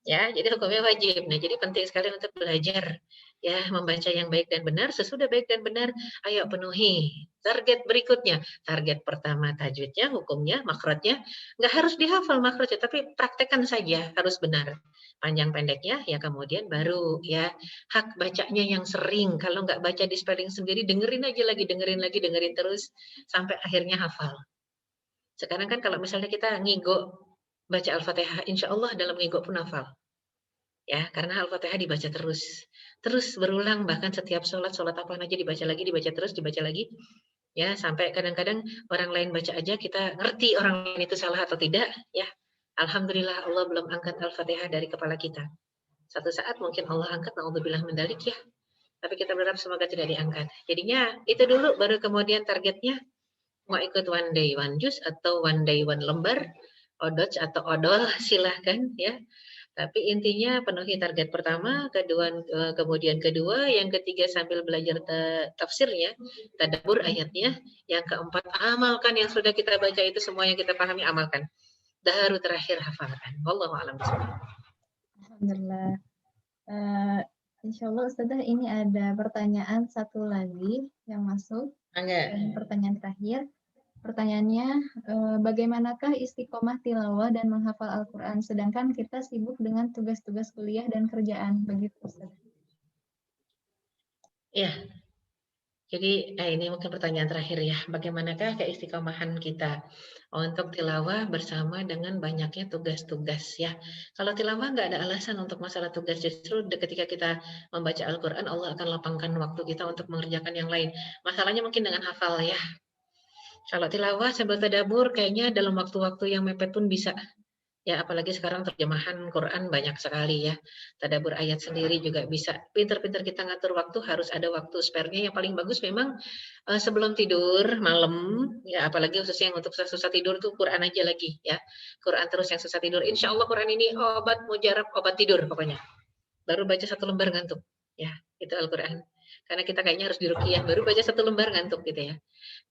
Ya, jadi hukumnya wajib. Nah, jadi penting sekali untuk belajar ya membaca yang baik dan benar. Sesudah baik dan benar, ayo penuhi target berikutnya. Target pertama tajwidnya, hukumnya, makhrajnya. Nggak harus dihafal makhrajnya, tapi praktekkan saja harus benar. Panjang pendeknya ya kemudian baru ya hak bacanya yang sering. Kalau nggak baca di spelling sendiri, dengerin aja lagi, dengerin terus sampai akhirnya hafal. Sekarang kan kalau misalnya kita ngigo baca Al-Fatihah, insya Allah dalam ngigo pun hafal. Ya, karena Al-Fatihah dibaca terus berulang, bahkan setiap sholat apa aja dibaca lagi, ya sampai kadang-kadang orang lain baca aja kita ngerti orang lain itu salah atau tidak, ya. Alhamdulillah Allah belum angkat Al-Fatihah dari kepala kita. Satu saat mungkin Allah angkat, na'udzubillah min dzalik ya. Tapi kita berharap semoga tidak diangkat. Jadinya itu dulu, baru kemudian targetnya mau ikut one day one juz atau one day one lembar, odoj atau odol silahkan ya. Tapi intinya penuhi target pertama, kemudian kedua, yang ketiga sambil belajar tafsirnya, tadabbur ayatnya, yang keempat amalkan yang sudah kita baca itu semua yang kita pahami amalkan. Baru terakhir hafalkan. Wallahu a'lam bishawab. Alhamdulillah. Insya Allah Ustazah ini ada pertanyaan satu lagi yang masuk. Dan pertanyaan terakhir. Pertanyaannya, bagaimanakah istiqomah tilawah dan menghafal Al-Quran sedangkan kita sibuk dengan tugas-tugas kuliah dan kerjaan, begitu Ustaz? Ya, jadi ini mungkin pertanyaan terakhir ya. Bagaimanakah keistiqomahan kita untuk tilawah bersama dengan banyaknya tugas-tugas ya. Kalau tilawah nggak ada alasan untuk masalah tugas, justru ketika kita membaca Al-Quran, Allah akan lapangkan waktu kita untuk mengerjakan yang lain. Masalahnya mungkin dengan hafal ya. Kalau tilawah sambil tadabbur kayaknya dalam waktu-waktu yang mepet pun bisa. Ya, apalagi sekarang terjemahan Quran banyak sekali ya. Tadabbur ayat sendiri juga bisa. Pinter-pinter kita ngatur waktu, harus ada waktu spare-nya. Yang paling bagus memang sebelum tidur malam, ya apalagi khususnya yang untuk susah tidur tuh Quran aja lagi ya. Quran terus yang susah tidur. Insya Allah Quran ini obat mujarab, obat tidur pokoknya. Baru baca 1 lembar ngantuk. Ya, itu Al-Quran. Karena kita kayaknya harus diruqyah, baru baca 1 lembar ngantuk gitu ya.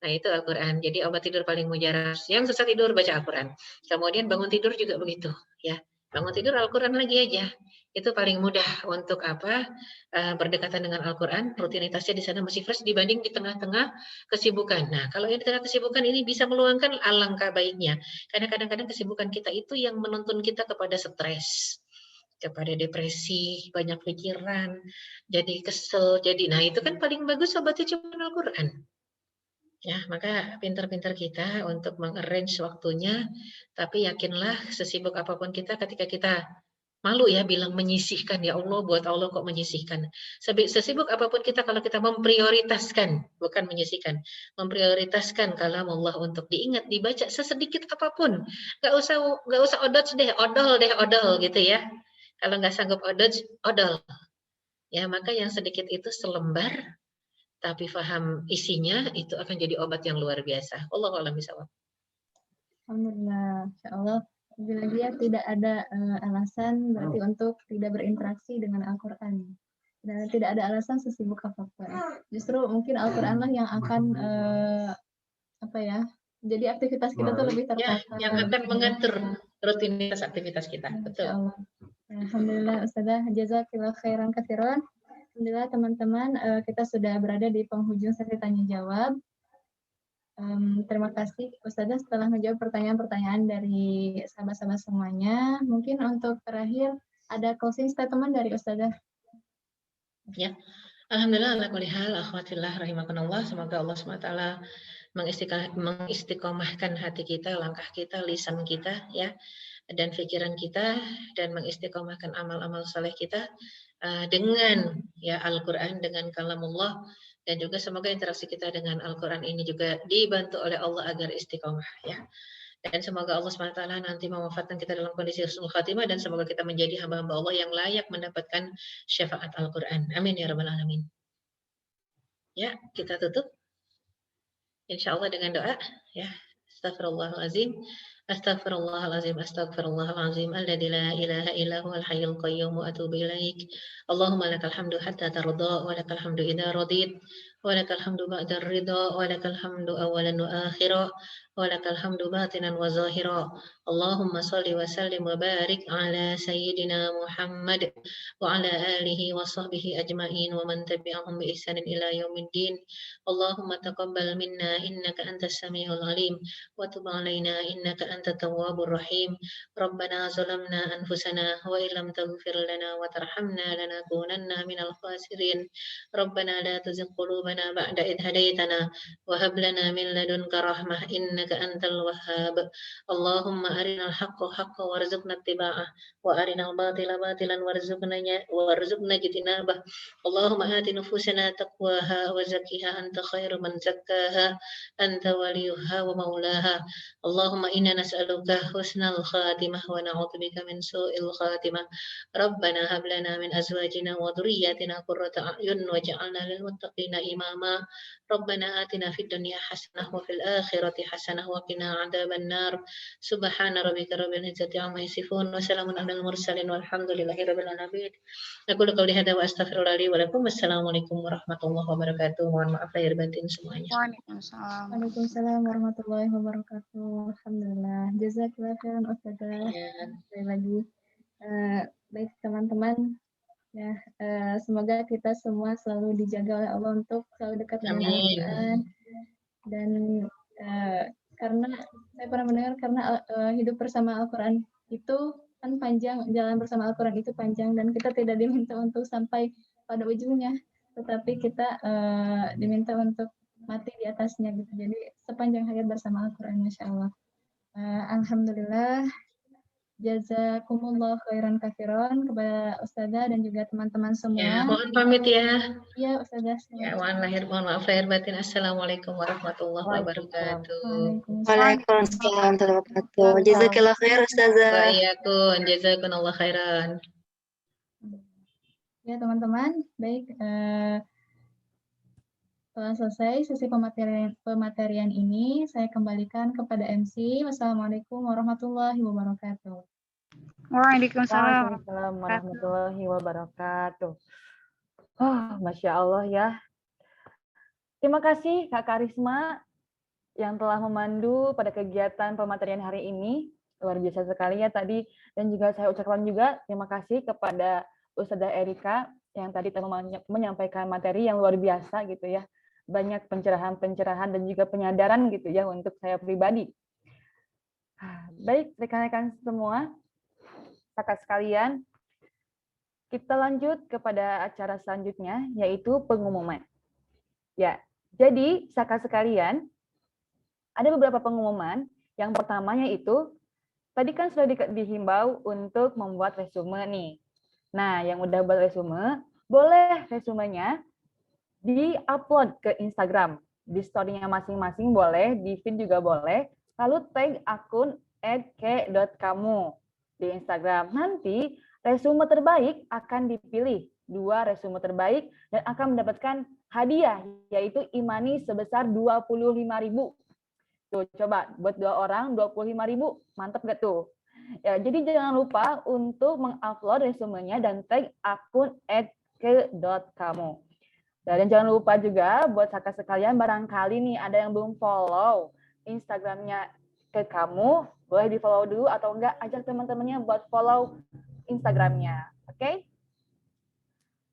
Nah itu Al-Quran. Jadi obat tidur paling mujarab. Yang susah tidur baca Al-Quran. Kemudian bangun tidur juga begitu. Ya, bangun tidur Al-Quran lagi aja. Itu paling mudah untuk berdekatan dengan Al-Quran. Rutinitasnya di sana masih fresh dibanding di tengah-tengah kesibukan. Nah kalau yang di tengah kesibukan ini bisa meluangkan, alangkah baiknya. Karena kadang-kadang kesibukan kita itu yang menuntun kita kepada stres, kepada depresi, banyak pikiran, jadi kesel, nah itu kan paling bagus obatnya cuma Al-Quran. Ya, maka pintar-pintar kita untuk mengarrange waktunya, tapi yakinlah sesibuk apapun kita ketika kita malu ya bilang menyisihkan, ya Allah buat Allah kok menyisihkan. Sesibuk apapun kita kalau kita memprioritaskan, bukan menyisihkan, memprioritaskan kalam Allah untuk diingat, dibaca sesedikit apapun. Nggak usah odol gitu ya. Kalau nggak sanggup odol. Ya, maka yang sedikit itu selembar tapi paham isinya, itu akan jadi obat yang luar biasa. Wallahu a'lam bishawab. Alhamdulillah, insyaallah. Lagi-lagi ya tidak ada alasan berarti untuk tidak berinteraksi dengan Al-Quran. Dan tidak ada alasan sesibuk apapun. Justru mungkin Al-Quran lah yang akan jadi aktivitas kita tuh lebih tertata. Ya, yang akan mengatur rutinitas aktivitas kita. Betul. Alhamdulillah Ustazah, jazakillah khairan katsiran. Alhamdulillah teman-teman, kita sudah berada di penghujung sesi tanya jawab. Terima kasih Ustazah setelah menjawab pertanyaan-pertanyaan dari sahabat-sahabat semuanya. Mungkin untuk terakhir ada closing statement dari Ustazah. Ya, alhamdulillah ala kulli hal, akhwatillah rahimakumullah. Semoga Allah SWT mengistiqomahkan hati kita, langkah kita, lisan kita ya, dan pikiran kita, dan mengistiqomahkan amal-amal saleh kita dengan ya Al-Quran, dengan kalamullah, dan juga semoga interaksi kita dengan Al-Quran ini juga dibantu oleh Allah agar istiqomah ya. Dan semoga Allah SWT nanti mewafatkan kita dalam kondisi husnul khatimah, dan semoga kita menjadi hamba-hamba Allah yang layak mendapatkan syafaat Al-Quran. Amin ya rabbal alamin. Ya, kita tutup insya Allah dengan doa ya. Astaghfirullahalazim. Astaghfirullahalazim, astaghfirullahalazim, alladzi la ilaha illa huwal hayyul qayyum wa atubu ilaik. Allahumma lakal hamdu hatta tarda, wa lakal hamdu idza radit, wa lakal hamdu ba'da ridha, wa lakal hamdu awalan wa akhira, wa lakal hamdu batinan wa zahira. Allahumma salli wa sallim wa barik ala sayyidina Muhammad wa ala alihi wa sahbihi ajma'in wa man tabi'ahum bi ihsanin ila yaumiddin. Allahumma taqabbal minna innaka antas samiul alim wa tub alaina innaka antat tawwabur rahim. Rabbana zalamna anfusana wa illam taghfir lana wa tarhamna lanakunanna minal khasirin. Rabbana la tuzigh qulubana ba'da idh hadaytana wa hab lana min ladunka rahmah innaka antal wahhab. Allahumma arinal haqqa haqqan warzuqna ittiba'ah wa arinal batila batilan warzuqna ijtinabah. Allahumma ati nufusana taqwaha wa zakkiha anta khairu man zakkaha anta waliyuha wa maulaha. Allahumma inna nas'aluka husnal khatimah wa na'udzubika min su'il khatimah. Rabbana hab lana min azwajina wa dhurriyyatina qurrata a'yun waj'alna lil muttaqina imama. إماما ربنا آتنا في الدنيا حسنة وفي الآخرة حسنة وقنا عذاب النار سبحان ربك رب العزة عما يصفون وسلام على المرسلين والحمد لله رب العالمين أقول قولي هذا وأستغفر الله لي ولكم والسلام عليكم ورحمة الله وبركاته. Mohon maaf lahir batin semuanya. Waalaikumsalam. Waalaikumsalam warahmatullahi wabarakatuh. Alhamdulillah. Jazakallah khairan Ustazah. Ya. Sekali lagi. Baik teman-teman, ya semoga kita semua selalu dijaga oleh Allah untuk selalu dekat dengan Amin. Al-Quran. Dan karena saya pernah mendengar karena hidup bersama Al-Quran itu kan panjang, jalan bersama Al-Quran itu panjang dan kita tidak diminta untuk sampai pada ujungnya, tetapi kita diminta untuk mati di atasnya gitu. Jadi sepanjang hayat bersama Al-Quran, Masya Allah. Alhamdulillah. Jazakumullah khairan katsiran kepada Ustazah dan juga teman-teman semua. Ya, mohon pamit ya. Iya, Ustazah. Ya, mohon maaf lahir batin. Assalamualaikum warahmatullahi wabarakatuh. Waalaikumsalam warahmatullahi wabarakatuh. Jazakallah khair Ustazah. Wa iyyakum, jazakumullah khairan. Ya, teman-teman, baik. Setelah selesai sesi pematerian ini, saya kembalikan kepada MC. Wassalamualaikum warahmatullahi wabarakatuh. Waalaikumsalam. Waalaikumsalam warahmatullahi wabarakatuh. Oh, Masya Allah ya. Terima kasih Kak Karisma yang telah memandu pada kegiatan pematerian hari ini. Luar biasa sekali ya tadi. Dan juga saya ucapkan juga terima kasih kepada Ustazah Erika yang tadi telah menyampaikan materi yang luar biasa gitu ya. Banyak pencerahan-pencerahan dan juga penyadaran gitu ya untuk saya pribadi. Baik, rekan-rekan semua, kakak sekalian, kita lanjut kepada acara selanjutnya, yaitu pengumuman. Ya, jadi kakak sekalian, ada beberapa pengumuman. Yang pertamanya itu, tadi kan sudah dihimbau untuk membuat resume nih. Nah, yang udah buat resume, boleh resumenya di-upload ke Instagram. Di story-nya masing-masing boleh, di feed juga boleh. Lalu tag akun @ke.kamu di Instagram. Nanti resume terbaik akan dipilih. 2 resume terbaik dan akan mendapatkan hadiah, yaitu e-money sebesar 25.000. Tuh, coba buat 2 orang 25.000. Mantap gak tuh? Ya, jadi jangan lupa untuk mengupload resumenya dan tag akun @ke.kamu. Dan jangan lupa juga buat kakak sekalian, barangkali nih ada yang belum follow Instagramnya ke kamu, boleh di follow dulu atau enggak ajak teman-temannya buat follow Instagramnya. Oke?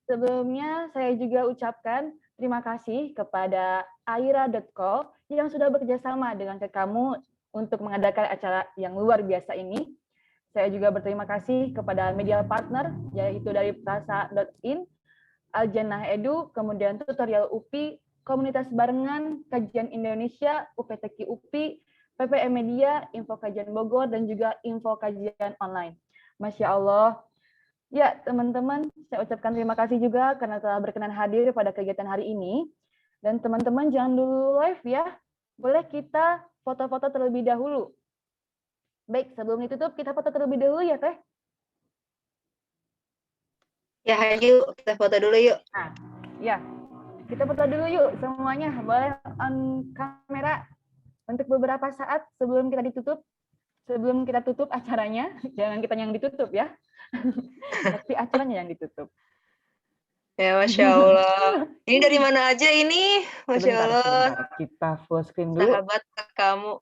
Sebelumnya saya juga ucapkan terima kasih kepada aira.co yang sudah bekerjasama dengan ke kamu untuk mengadakan acara yang luar biasa ini. Saya juga berterima kasih kepada media partner, yaitu dari prasa.in, Al-Jannah Edu, kemudian Tutorial UPI, Komunitas Barengan, Kajian Indonesia, UPTQ UPI, PPM Media, Info Kajian Bogor, dan juga Info Kajian Online. Masya Allah. Ya, teman-teman, saya ucapkan terima kasih juga karena telah berkenan hadir pada kegiatan hari ini. Dan teman-teman jangan dulu live ya. Boleh kita foto-foto terlebih dahulu. Baik, sebelum ditutup, kita foto terlebih dahulu ya, Teh. Ya, ayo kita foto dulu yuk. Nah, ya, kita foto dulu yuk semuanya. Boleh on kamera untuk beberapa saat sebelum kita ditutup. Sebelum kita tutup acaranya, jangan kita yang ditutup ya. Tapi acaranya yang ditutup. Ya, Masya Allah. Ini dari mana aja ini? Masya Allah. Sebentar. Kita full screen dulu. Sahabat kamu.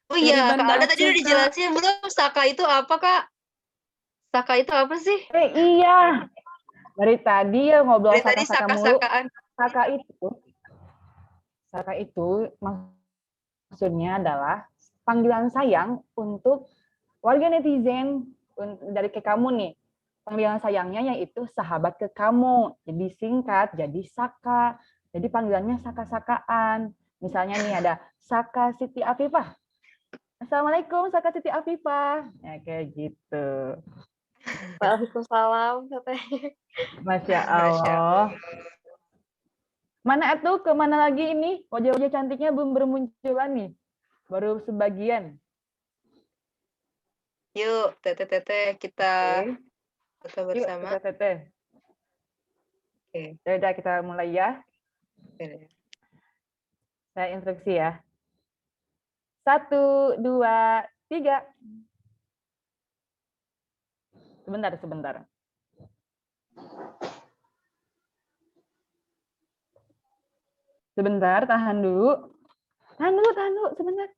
Oh iya, Kak Alda tadi udah dijelasin belum? Saka itu apa, Kak? Saka itu apa sih? Iya. Dari tadi ya ngobrol Dari tadi saka-saka mulu. saka-sakaan. Saka itu maksudnya adalah panggilan sayang untuk warga netizen dari ke kamu nih. Panggilan sayangnya yaitu sahabat ke kamu. Jadi singkat, jadi Saka. Jadi panggilannya saka-sakaan. Misalnya nih ada Saka Siti Afifah. Assalamualaikum Saka Siti Afifah. Ya kayak gitu. Waalaikumsalam. Masya Allah. Mana itu? Kemana lagi ini? Wajah-wajah cantiknya belum bermunculan nih. Baru sebagian. Yuk, teteh kita foto bersama. Yuk, teteh. Oke. Yaudah kita mulai ya. Saya instruksi ya. 1, 2, 3. Sebentar. Sebentar, tahan dulu. Tahan dulu, sebentar.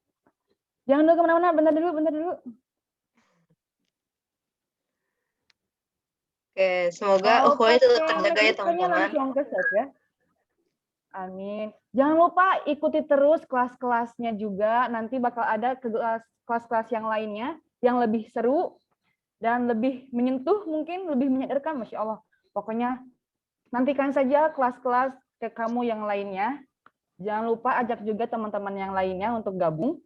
Jangan dulu kemana-mana, bentar dulu. Oke, semoga ukhuwahnya tetap terjaga ya teman-teman. Langsung ke set ya. Amin. Jangan lupa ikuti terus kelas-kelasnya juga. Nanti bakal ada kelas-kelas yang lainnya yang lebih seru dan lebih menyentuh, mungkin lebih menyadarkan, Masya Allah. Pokoknya nantikan saja kelas-kelas ke kamu yang lainnya. Jangan lupa ajak juga teman-teman yang lainnya untuk gabung.